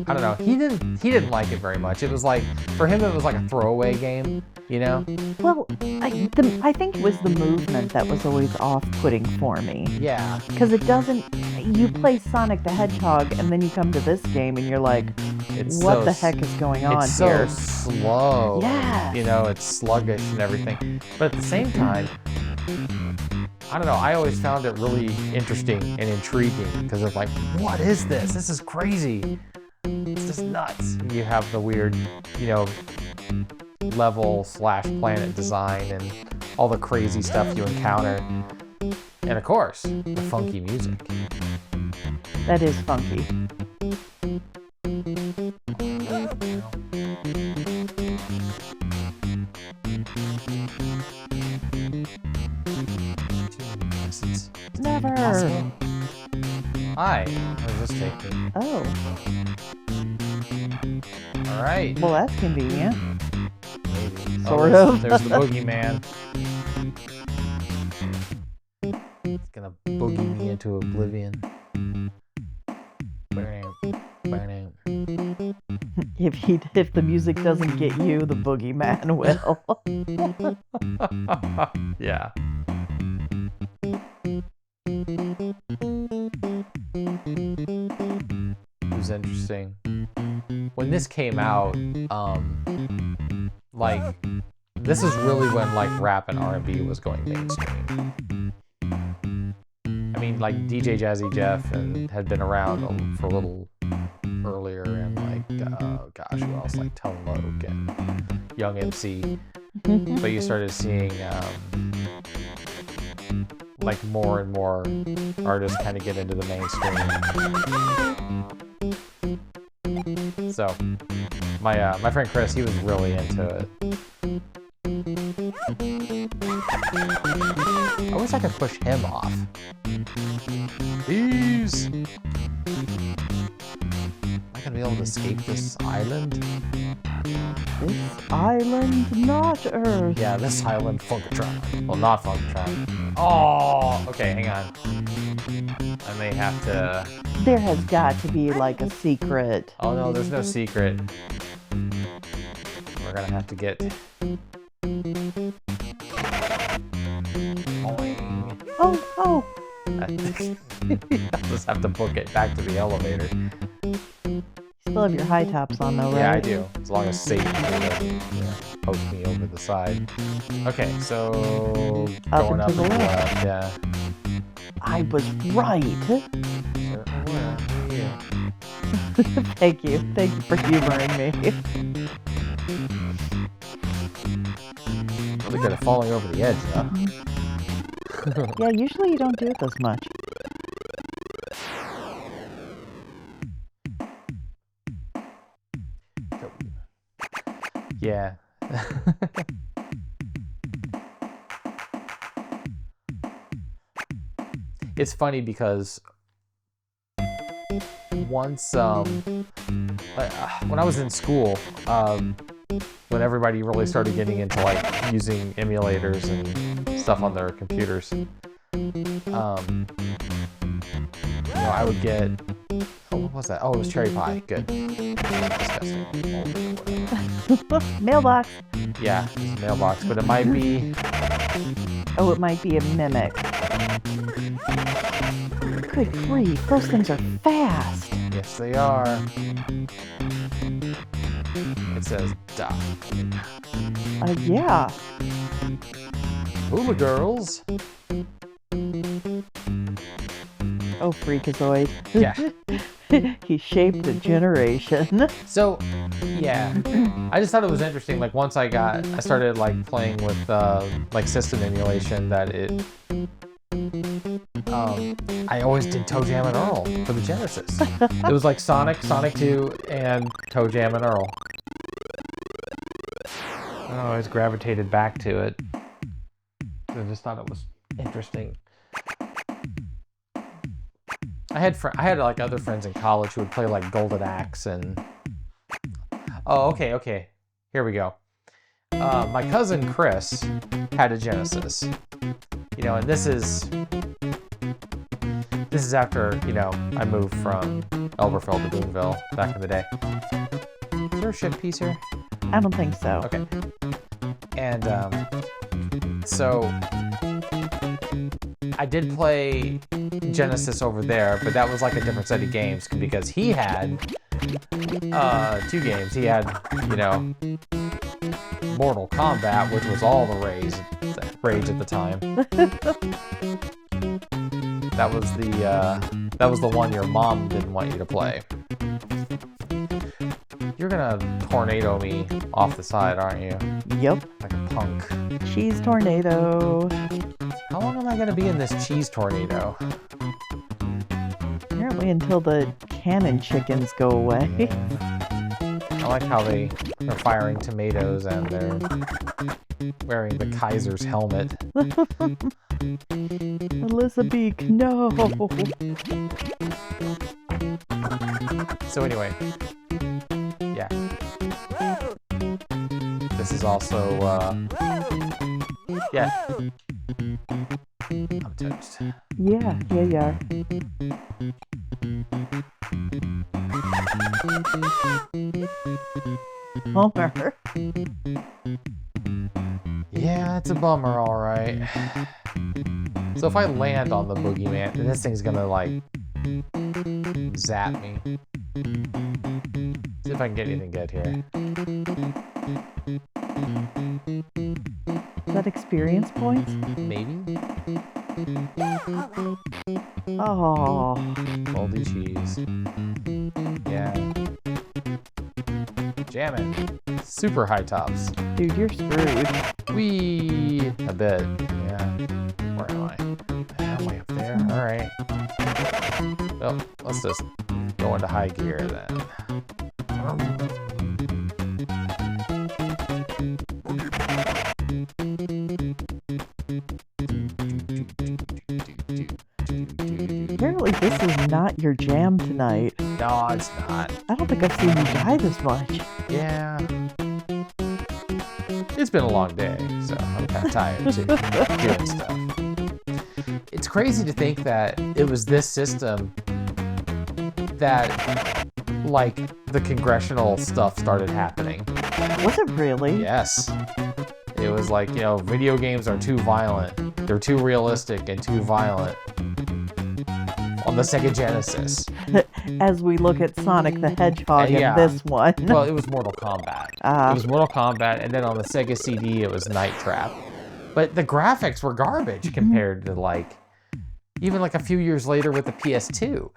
I don't know. He didn't like it very much. It was like, for him, it was like a throwaway game, you know? Well, I think it was the movement that was always off-putting for me. Yeah. Because it doesn't. You play Sonic the Hedgehog, and then you come to this game, and you're like, It's what so the heck is going on It's so here? slow. Yes. You know, it's sluggish and everything. But at the same time, I don't know, I always found it really interesting and intriguing because it's like, what is this? This is crazy. It's just nuts. You have the weird, you know, level/planet design and all the crazy stuff you encounter. And of course, the funky music. That is funky. Never. Awesome. Hi, what does this take me? Oh, All right. well, that's convenient. Maybe. Sort there's, of. There's the boogeyman. It's gonna boogie me into oblivion. If the music doesn't get you, the boogeyman will. Yeah. It was interesting. When this came out, like, this is really when like rap and R&B was going mainstream. I mean, like DJ Jazzy Jeff and had been around for a little earlier, and like, gosh, who else? Like Tone Loc and Young MC. But you started seeing like more and more artists kind of get into the mainstream. So my friend Chris, he was really into it. I wish I could push him off. Please. Am I gonna be able to escape this island? This island, not Earth. Yeah, this island, Funkatron. Well, not Funkatron. Oh, okay, hang on. I may have to. There has got to be like a secret. Oh no, there's no secret. We're gonna have to get. Boing. Oh. I'll just have to book it back to the elevator. You still have your high tops on though, right? Yeah, I do. As long as Satan doesn't poke me over the side. Okay, so Up going and up to the and left. yeah. I was right. Certainly were. Yeah. Thank you for humoring me. Really good at falling over the edge, huh? Yeah, usually you don't do it this much. Yeah. It's funny because once when I was in school, when everybody really started getting into like using emulators and stuff on their computers. I would get, what was that? Oh, it was cherry pie. Good. Disgusting. Mailbox. Yeah, it's a mailbox, but it might be. Oh, it might be a mimic. Good grief, those things are fast. Yes, they are. It says "da." Yeah. Hula girls. Oh, freakazoid. Yeah. He shaped a generation. So, yeah, I just thought it was interesting. Like once I started like playing with like system emulation, that I always did ToeJam and Earl for the Genesis. It was like Sonic 2, and ToeJam and Earl. I always gravitated back to it. I just thought it was interesting. I had like other friends in college who would play like Golden Axe and. Oh, okay. Here we go. My cousin Chris had a Genesis. And this is after I moved from Elberfeld to Boonville back in the day. Is there a ship piece here? I don't think so. Okay. And so I did play Genesis over there, but that was like a different set of games because he had 2 games. He had, Mortal Kombat, which was all the rage at the time. That was the one your mom didn't want you to play. You're gonna tornado me off the side, aren't you? Yep. Like a punk. Cheese tornado. How long am I gonna be in this cheese tornado? Apparently until the cannon chickens go away. Yeah. I like how they're firing tomatoes and they're wearing the Kaiser's helmet. Elizabeth, no. So anyway, yeah. This is also, yeah. I'm toast. Yeah. Homer. Yeah, it's a bummer, all right. So if I land on the boogeyman, then this thing's gonna like zap me. See if I can get anything good here. Is that experience points? Maybe. Oh. Moldy cheese. Yeah. Jamming. Super high tops. Dude, you're screwed. Whee! A bit. Yeah. Where am I? I'm way up there. Alright. Well, let's just go into high gear then. Apparently this is not your jam tonight. No, it's not. I don't think I've seen you die this much. Yeah. It's been a long day, so I'm kind of tired too. Doing stuff. It's crazy to think that it was this system that, like, the congressional stuff started happening. Was it really? Yes. It was like, video games are too violent. They're too realistic and too violent. On the Sega Genesis. As we look at Sonic the Hedgehog in this one. Well, it was Mortal Kombat. It was Mortal Kombat, and then on the Sega CD, it was Night Trap. But the graphics were garbage compared to, like, even like a few years later with the PS2.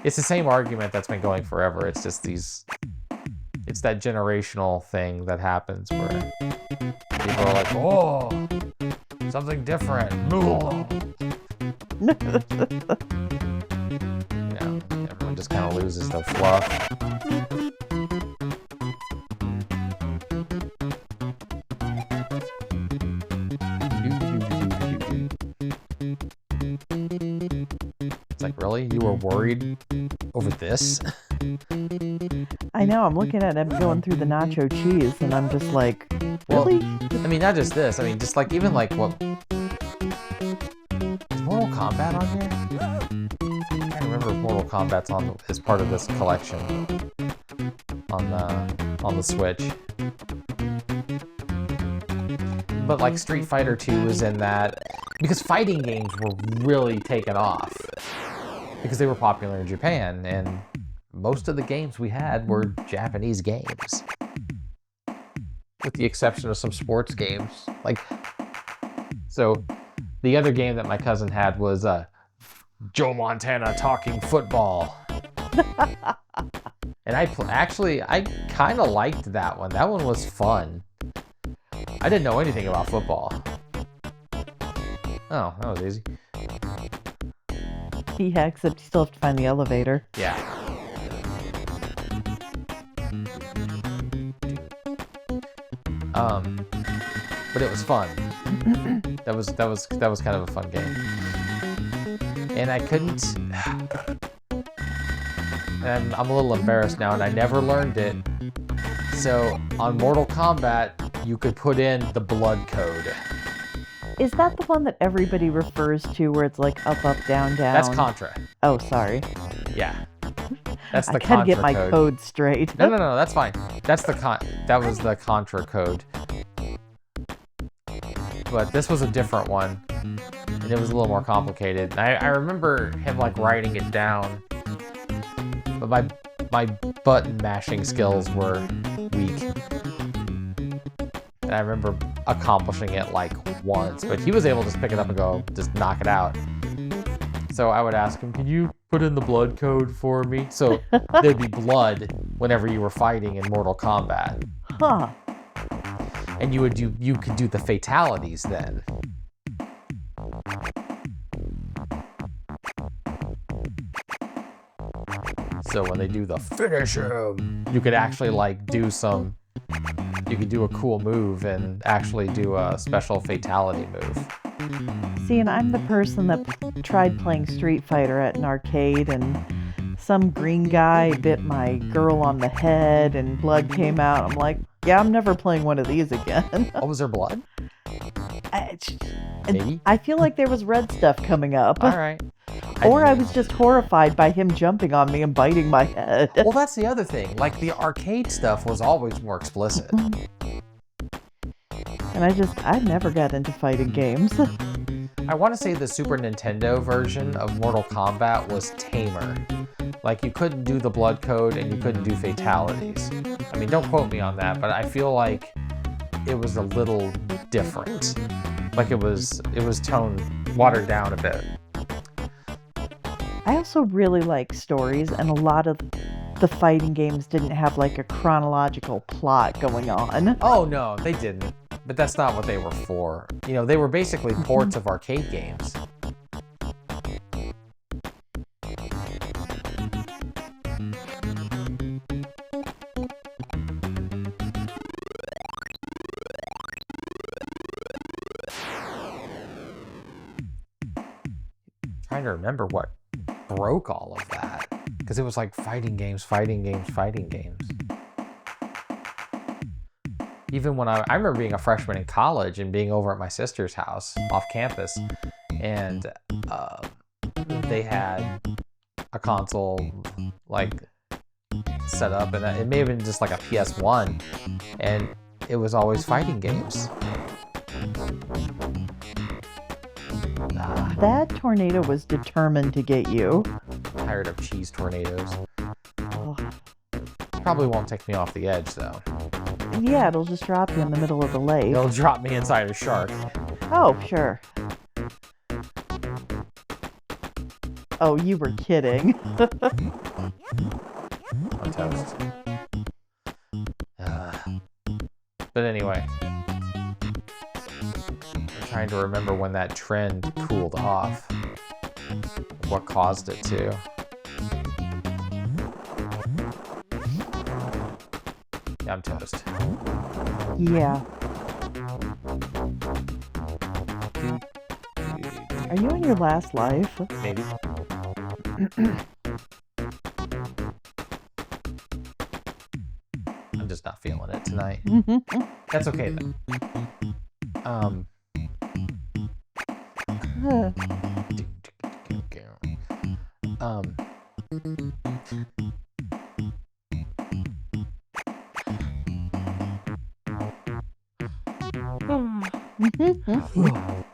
It's the same argument that's been going forever. It's just it's that generational thing that happens where people are like, oh, something different. Everyone just kind of loses their fluff. It's like, really? You were worried over this? I know. I'm looking at him going through the nacho cheese, and I'm just like, Well, really? I mean, not just this. I mean, just like even like what is Mortal Kombat on here? I can't remember if Mortal Kombat's on as part of this collection on the Switch. But like Street Fighter 2 was in that because fighting games were really taken off because they were popular in Japan, and most of the games we had were Japanese games, with the exception of some sports games. Like, so the other game that my cousin had was Joe Montana Talking Football. And I kind of liked that one. That one was fun. I didn't know anything about football. Oh, that was easy. Yeah, except you still have to find the elevator. Yeah. But it was fun. That was kind of a fun game. And I couldn't. And I'm a little embarrassed now, and I never learned it. So on Mortal Kombat, you could put in the blood code. Is that the one that everybody refers to where it's like up, up, down, down? That's Contra. Oh, sorry. Yeah. That's the I gotta Contra get my code. code straight. No, that's fine. That was the Contra code. But this was a different one, and it was a little more complicated. And I remember him like writing it down, but my button mashing skills were weak. And I remember accomplishing it like once, but he was able to just pick it up and go, just knock it out. So I would ask him, can you put in the blood code for me? So there'd be blood whenever you were fighting in Mortal Kombat. Huh. And you could do the fatalities then. So when they do the finish him, you could actually like you could do a cool move and actually do a special fatality move. See, and I'm the person that tried playing Street Fighter at an arcade, and some green guy bit my girl on the head and blood came out. I'm like, yeah, I'm never playing one of these again. Oh, was there blood? Maybe. I feel like there was red stuff coming up. All right. Or I was just horrified by him jumping on me and biting my head. Well, that's the other thing. Like, the arcade stuff was always more explicit. And I never got into fighting games. I want to say the Super Nintendo version of Mortal Kombat was tamer. Like, you couldn't do the blood code and you couldn't do fatalities. I mean, don't quote me on that, but I feel like it was a little different. Like, it was watered down a bit. I also really like stories, and a lot of the fighting games didn't have like a chronological plot going on. Oh, no, they didn't. But that's not what they were for. You know, they were basically ports of arcade games. Trying to remember what broke all of that, because it was like fighting games. Even when I remember being a freshman in college and being over at my sister's house off campus, and they had a console like set up, and it may have been just like a PS1, and it was always fighting games. That tornado was determined to get you. Tired of cheese tornadoes. Oh. Probably won't take me off the edge though. Yeah, it'll just drop you in the middle of the lake. It'll drop me inside a shark. Oh, sure. Oh, you were kidding. On toast. But anyway, I'm trying to remember when that trend cooled off. What caused it to. Yeah, I'm toast. Yeah. Are you in your last life? Maybe. it tonight. That's okay though.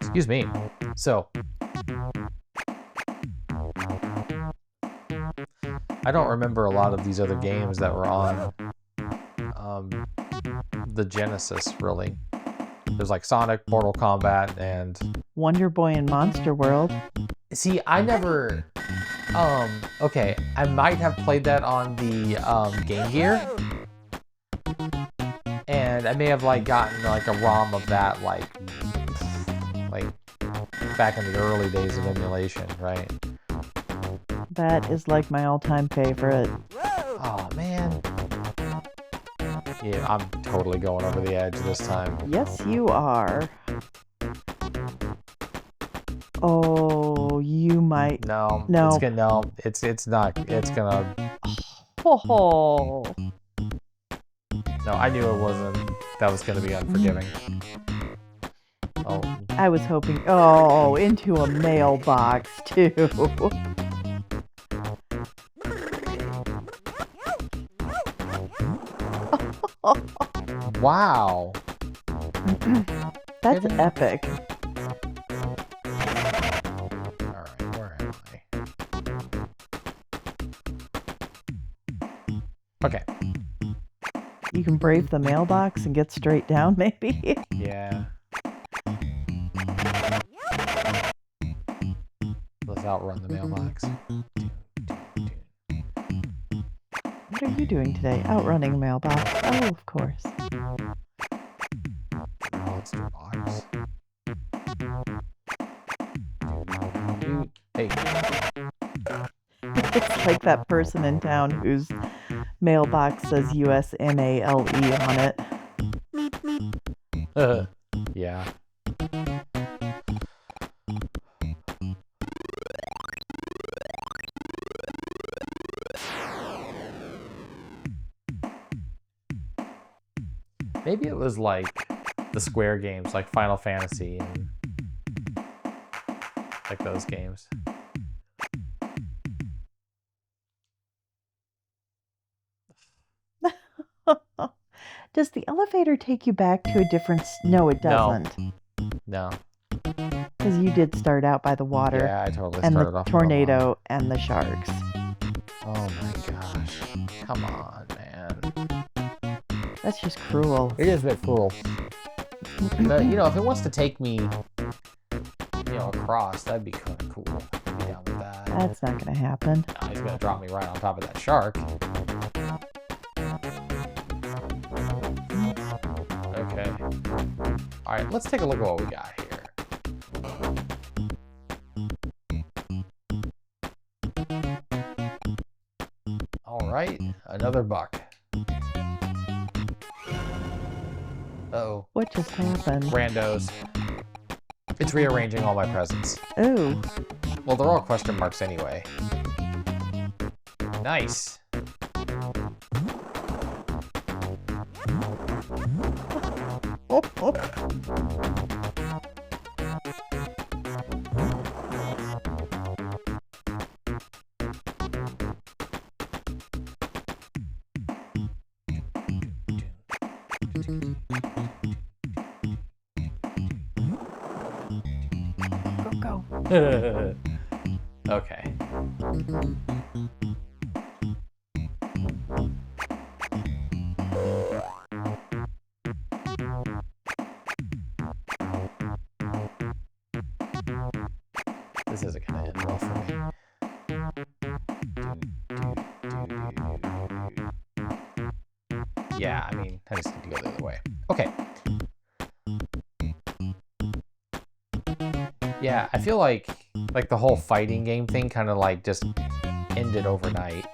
Excuse me. So, I don't remember a lot of these other games that were on the Genesis, really. There's like Sonic, Mortal Kombat, and Wonder Boy and Monster World. see, I never. Okay, I might have played that on the Game Gear, and I may have like gotten like a ROM of that like back in the early days of emulation, right? That is like my all-time favorite. Oh man. Yeah, I'm totally going over the edge this time. Yes, you are. Oh, you might. No, No. it's gonna no, it's not. It's gonna. Oh. No, I knew it wasn't. That was gonna be unforgiving. Oh, I was hoping. Oh, into a mailbox too. wow. That's epic. All right, where am I? Okay. You can brave the mailbox and get straight down, maybe. Yeah. Let's outrun the mailbox. What are you doing today? Outrunning a mailbox. Oh, of course. Oh, let's do bars. Hey. It's like that person in town whose mailbox says USMALE on it. Yeah. Maybe it was like the Square games, like Final Fantasy and like those games. Does the elevator take you back to a different... No, it doesn't. No. Because you did start out by the water. Yeah, I totally and started the off tornado and the sharks. Oh my gosh. Come on, man. That's just cruel. It is a bit cruel. But, you know, if it wants to take me, across, that'd be kind of cool. I'd be down with that. That's not going to happen. No, he's gonna drop me right on top of that shark. Okay. Alright, let's take a look at what we got here. Alright, another buck. Uh-oh. What just happened? Randos. It's rearranging all my presents. Oh. Well, they're all question marks anyway. Nice. Oh, oh. Go, go. Okay. This isn't gonna end well for me. Yeah, I mean, I just need to go the other way. Okay. Yeah, I feel like the whole fighting game thing kind of like just ended overnight.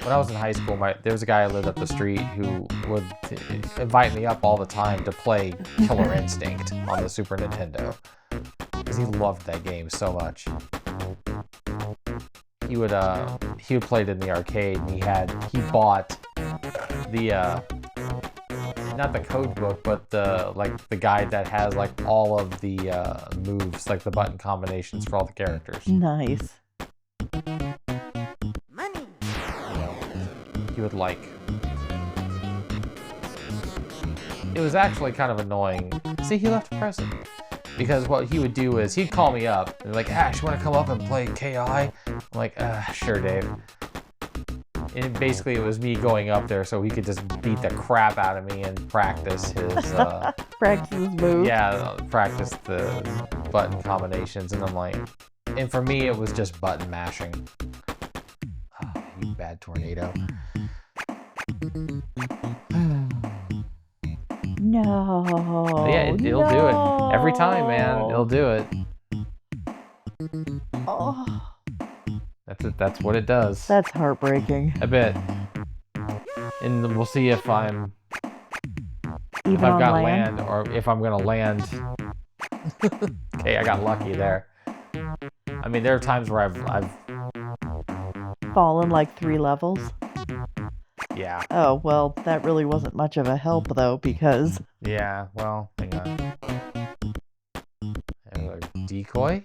When I was in high school, there was a guy who lived up the street who would invite me up all the time to play Killer Instinct on the Super Nintendo because he loved that game so much. He would play it in the arcade, and he bought the not the code book, but the guide that has like all of the moves, like the button combinations for all the characters. Nice. Money. You know, you would like. It was actually kind of annoying. See, he left a present. Because what he would do is he'd call me up and be like, Ash, you want to come up and play KI? I'm like, sure, Dave. And basically, it was me going up there so he could just beat the crap out of me and practice his. Practice his move. Yeah, practice the button combinations. And I'm like, and for me, it was just button mashing. Oh, you bad tornado. No. Yeah, it'll do it. Every time, man. It'll do it. Oh, That's it. That's what it does. that's heartbreaking. I bet. And we'll see if Even I've on got land? land or if I'm gonna land. Okay, I got lucky there. I mean, there are times where I've Fallen like 3 levels. yeah. Oh, well, that really wasn't much of a help, though, because... Yeah, well, hang on. A decoy?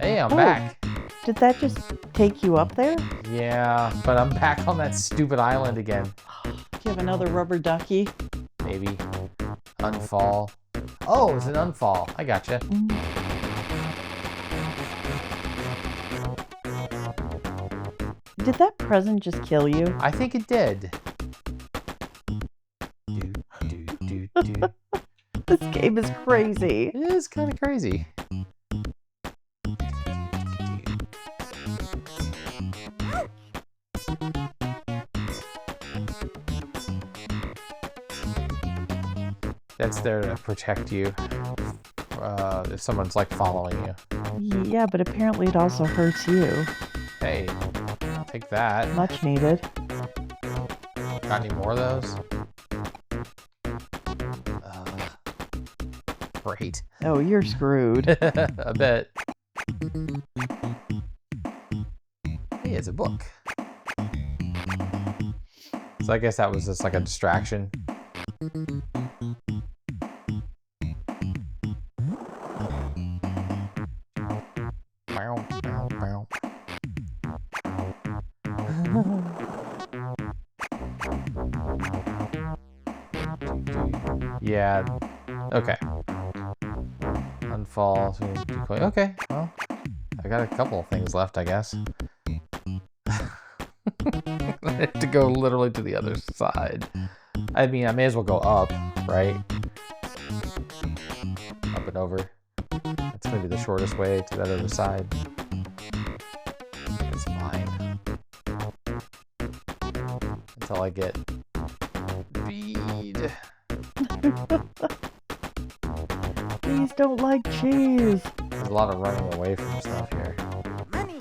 Hey, I'm back. Did that just take you up there? Yeah, but I'm back on that stupid island again. Do you have another rubber ducky? Maybe. Unfall. Oh, it's an unfall. I gotcha. Did that present just kill you? I think it did. Do. This game is crazy. It is kind of crazy. That's there to protect you if someone's like following you. Yeah, but apparently it also hurts you. Hey, take that. Much needed. Got any more of those? Great. Oh, you're screwed. I bet. Hey, it's a book. So I guess that was just like a distraction. Yeah. Okay. Unfall. Okay. Well, I got a couple of things left, I guess. I have to go literally to the other side. I mean, I may as well go up, right? Up and over. That's gonna be the shortest way to that other side. It's fine. Until I get bead. Please don't like cheese. There's a lot of running away from stuff here. Money.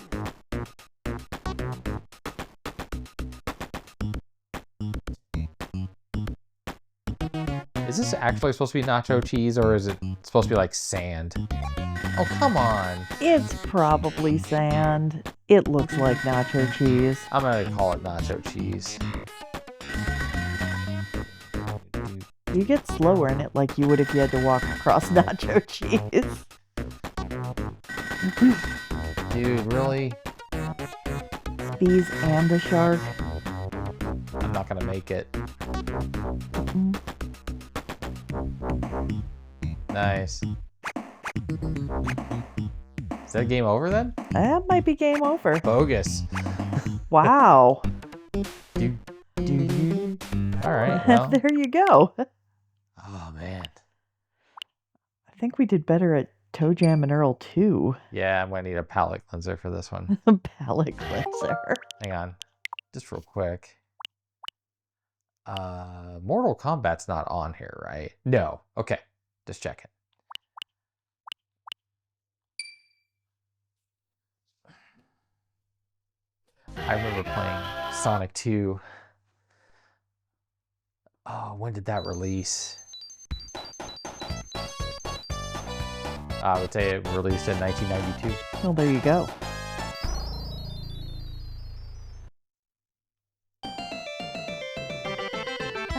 Is this actually supposed to be nacho cheese or is it supposed to be like sand? Oh, come on. It's probably sand. It looks like nacho cheese. I'm gonna call it nacho cheese. You get slower in it like you would if you had to walk across nacho cheese. Dude, really? Bees and a shark. I'm not gonna make it. Nice. Is that game over then? That might be game over. Bogus. Wow. Alright, well. There you go. Oh, man. I think we did better at ToeJam and Earl 2. Yeah, I'm gonna need a palate cleanser for this one. Palette cleanser. Hang on. Just real quick. Mortal Kombat's not on here, right? No. Okay. Just checking. I remember playing Sonic 2. Oh, when did that release? I would say it released in 1992. Well, there you go.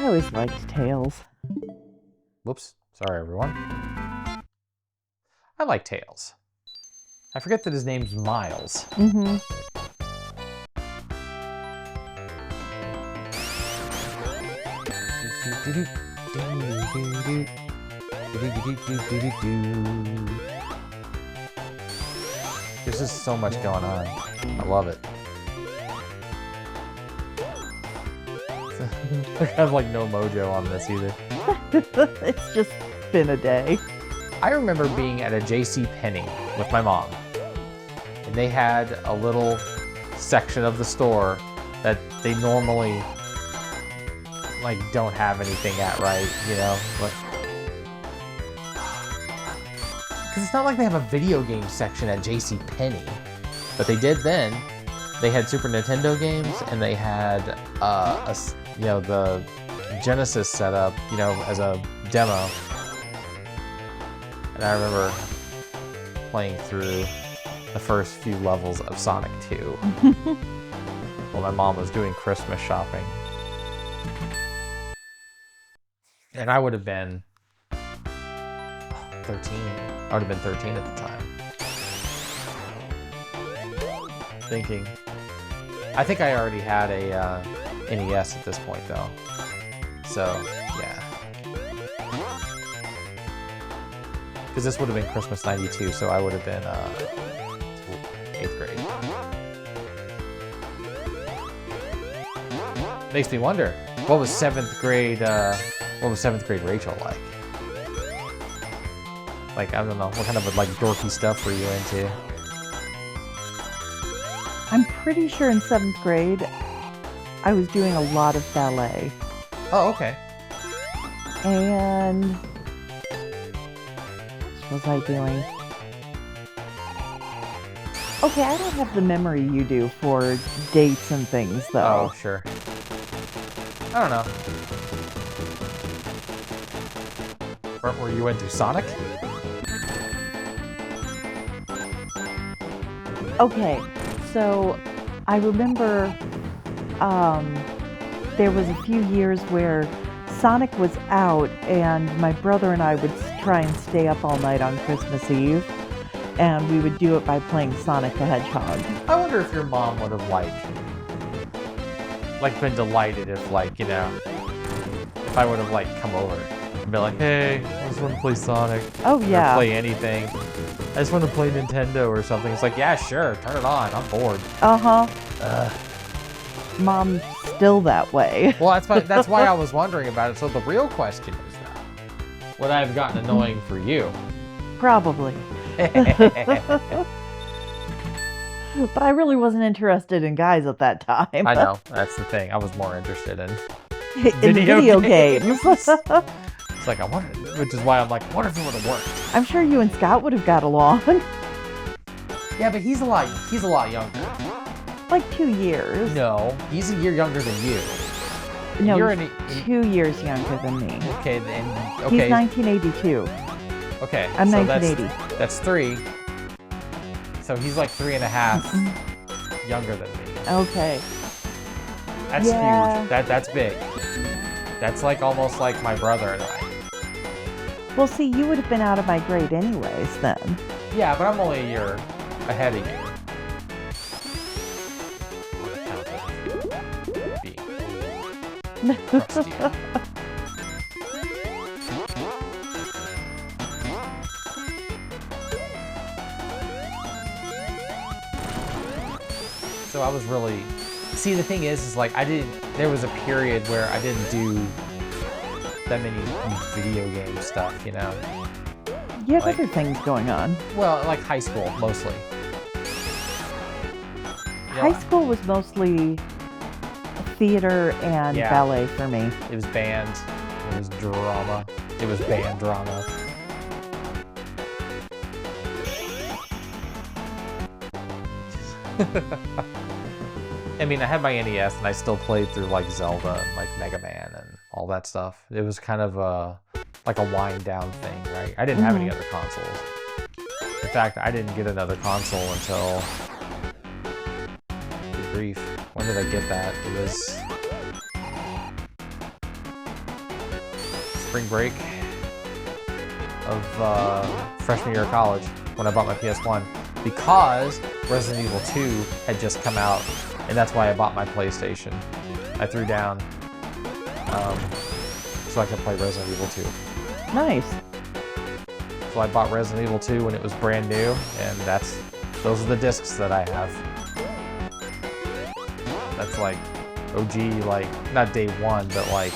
I always liked Tails. Whoops. Sorry, everyone. I like Tails. I forget that his name's Miles. Mm-hmm. There's just so much going on. I love it. I have like no mojo on this either. It's just been a day. I remember being at a J.C. Penney with my mom, and they had a little section of the store that they normally like don't have anything at, right? You know, but because it's not like they have a video game section at J.C. Penney, but they did then. They had Super Nintendo games, and they had the Genesis setup, as a demo. And I remember playing through the first few levels of Sonic 2 while my mom was doing Christmas shopping. And I would have been 13. I would have been 13 at the time. Thinking. I think I already had a NES at this point, though. So, yeah. Because this would have been Christmas '92, so I would have been 8th grade. Makes me wonder, what was 7th grade Rachel like? Like, I don't know, what kind of dorky stuff were you into? I'm pretty sure in 7th grade, I was doing a lot of ballet. Oh, okay. And what was I doing? Okay, I don't have the memory you do for dates and things, though. Oh, sure. I don't know. Were you into Sonic? Okay, so I remember there was a few years where Sonic was out, and my brother and I would try and stay up all night on Christmas Eve, and we would do it by playing Sonic the Hedgehog. I wonder if your mom would have been delighted if if I would have come over and be like, hey, I just want to play Sonic. Oh yeah. Or play anything. I just want to play Nintendo or something. It's like, yeah, sure, turn it on. I'm bored. Uh-huh. Mom's still that way. Well, that's why I was wondering about it. So the real question is now, would I have gotten annoying for you? Probably. But I really wasn't interested in guys at that time. I know, that's the thing. I was more interested in video games. It's like, which is why I'm like, I wonder if it would have worked. I'm sure you and Scott would have got along. Yeah, but he's a lot younger. Like 2 years. No, he's a year younger than you. No, You're he's 2 years younger than me. Okay, then. He's 1982. Okay. I'm so 1980. That's 3. So he's like 3.5 younger than me. Okay. That's huge. That's big. That's almost like my brother and I. Well, see, you would have been out of my grade anyways then. Yeah, but I'm only a year ahead of you. So I was really... See, the thing is there was a period where I didn't do that many video game stuff, You had other things going on. Well, high school, mostly. High school was mostly theater and ballet for me. It was band. It was drama. It was band drama. I mean, I had my NES and I still played through Zelda and Mega Man and all that stuff. It was kind of a wind down thing, right? I didn't have any other consoles. In fact, I didn't get another console until... Good grief. When did I get that? It was... spring break of freshman year of college when I bought my PS1 because Resident Evil 2 had just come out, and that's why I bought my PlayStation. I threw down so I could play Resident Evil 2. Nice. So I bought Resident Evil 2 when it was brand new, and those are the discs that I have. That's like OG, like not day one, but like,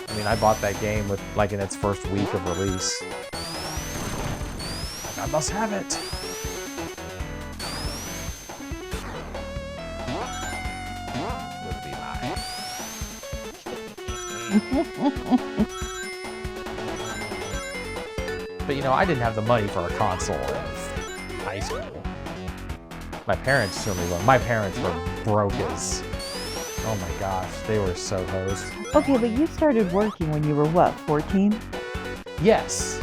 I mean, I bought that game with like in its first week of release. I must have it. Would be mine. But you know, I didn't have the money for a console in high school. My parents certainly were. My parents were broke as, oh my gosh, they were so hosed. Okay, but you started working when you were what, 14? Yes.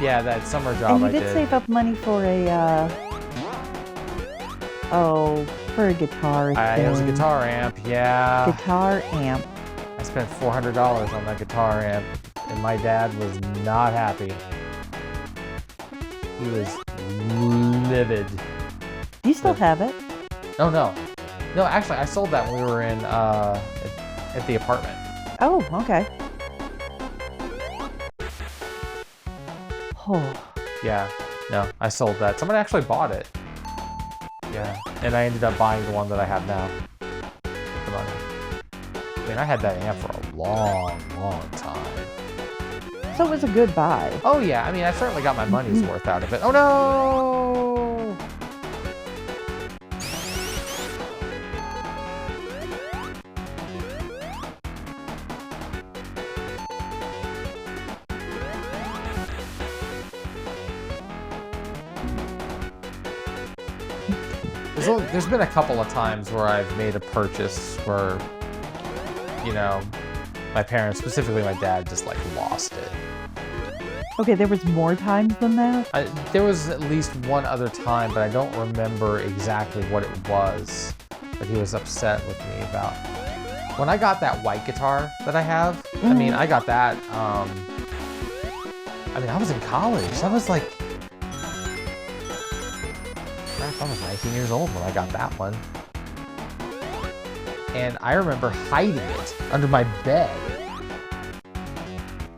Yeah, that summer job And you I did save up money for a, for a guitar thing. It was a guitar amp, yeah. Guitar amp. I spent $400 on that guitar amp, and my dad was not happy. He was livid. Do you still have it? Oh, no. No, actually, I sold that when we were in, at the apartment. Oh, okay. Oh. Yeah, no, I sold that. Someone actually bought it. Yeah, and I ended up buying the one that I have now. The money. I mean, I had that amp for a long, long time. So it was a good buy. Oh yeah, I mean, I certainly got my money's worth out of it. Oh no! There's been a couple of times where I've made a purchase where, you know, my parents, specifically my dad, just like lost it. Okay, there was more times than that? There was at least one other time, but I don't remember exactly what it was that he was upset with me about. When I got that white guitar that I have, I mean, I got that, I mean, I was in college. I was like, I was 19 years old when I got that one. And I remember hiding it under my bed.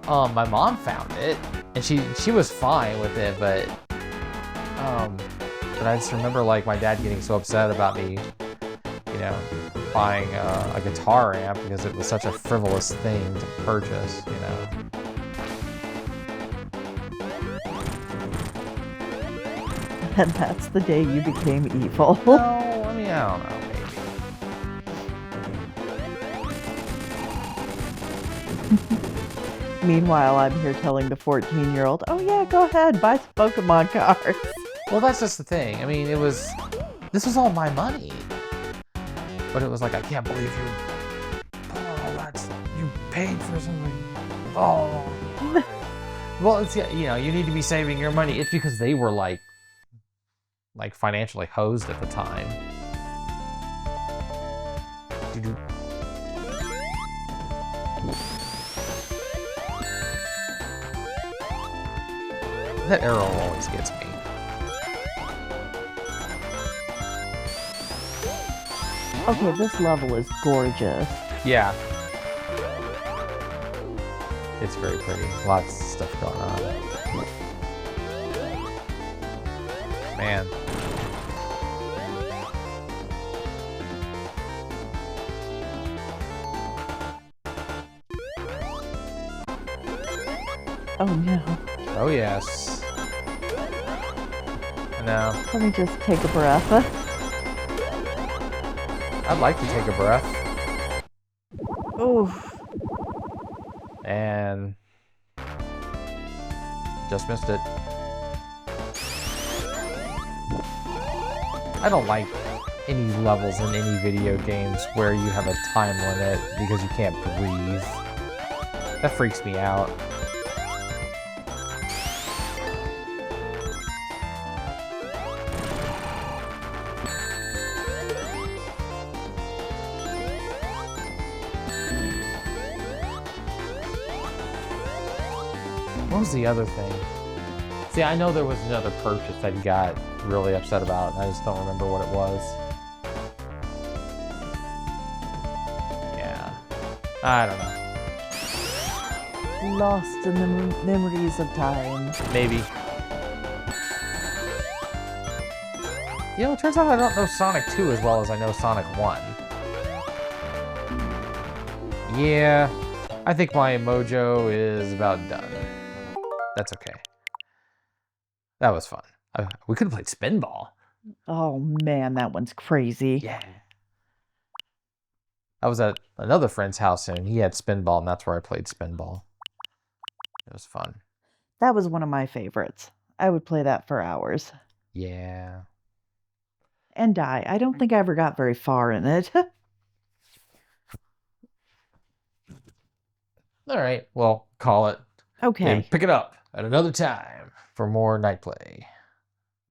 My mom found it, and she was fine with it, but I just remember like my dad getting so upset about me, you know, buying a guitar amp because it was such a frivolous thing to purchase, you know. And that's the day you became evil. No, I mean, I don't know, maybe. Meanwhile, I'm here telling the 14-year-old, oh yeah, go ahead, buy some Pokemon cards. Well, that's just the thing. I mean, this was all my money. But it was like, I can't believe you put all that, you paid for something. Oh. Well, it's, you know, you need to be saving your money. It's because they were like financially hosed at the time. That arrow always gets me. Okay, this level is gorgeous. Yeah. It's very pretty. Lots of stuff going on. Man. Oh no. Oh yes. No. Let me just take a breath. I'd like to take a breath. Oof. And just missed it. I don't like any levels in any video games where you have a time limit because you can't breathe. That freaks me out. What was the other thing? See, I know there was another purchase that he got really upset about, and I just don't remember what it was. Yeah. I don't know. Lost in the memories of time. Maybe. You know, it turns out I don't know Sonic 2 as well as I know Sonic 1. Yeah, I think my mojo is about done. That's okay. That was fun. We could have played Spinball. Oh man, that one's crazy. Yeah. I was at another friend's house and he had Spinball, and that's where I played Spinball. It was fun. That was one of my favorites. I would play that for hours. Yeah. And die. I don't think I ever got very far in it. All right, well, call it. Okay. And pick it up at another time for more Night Play.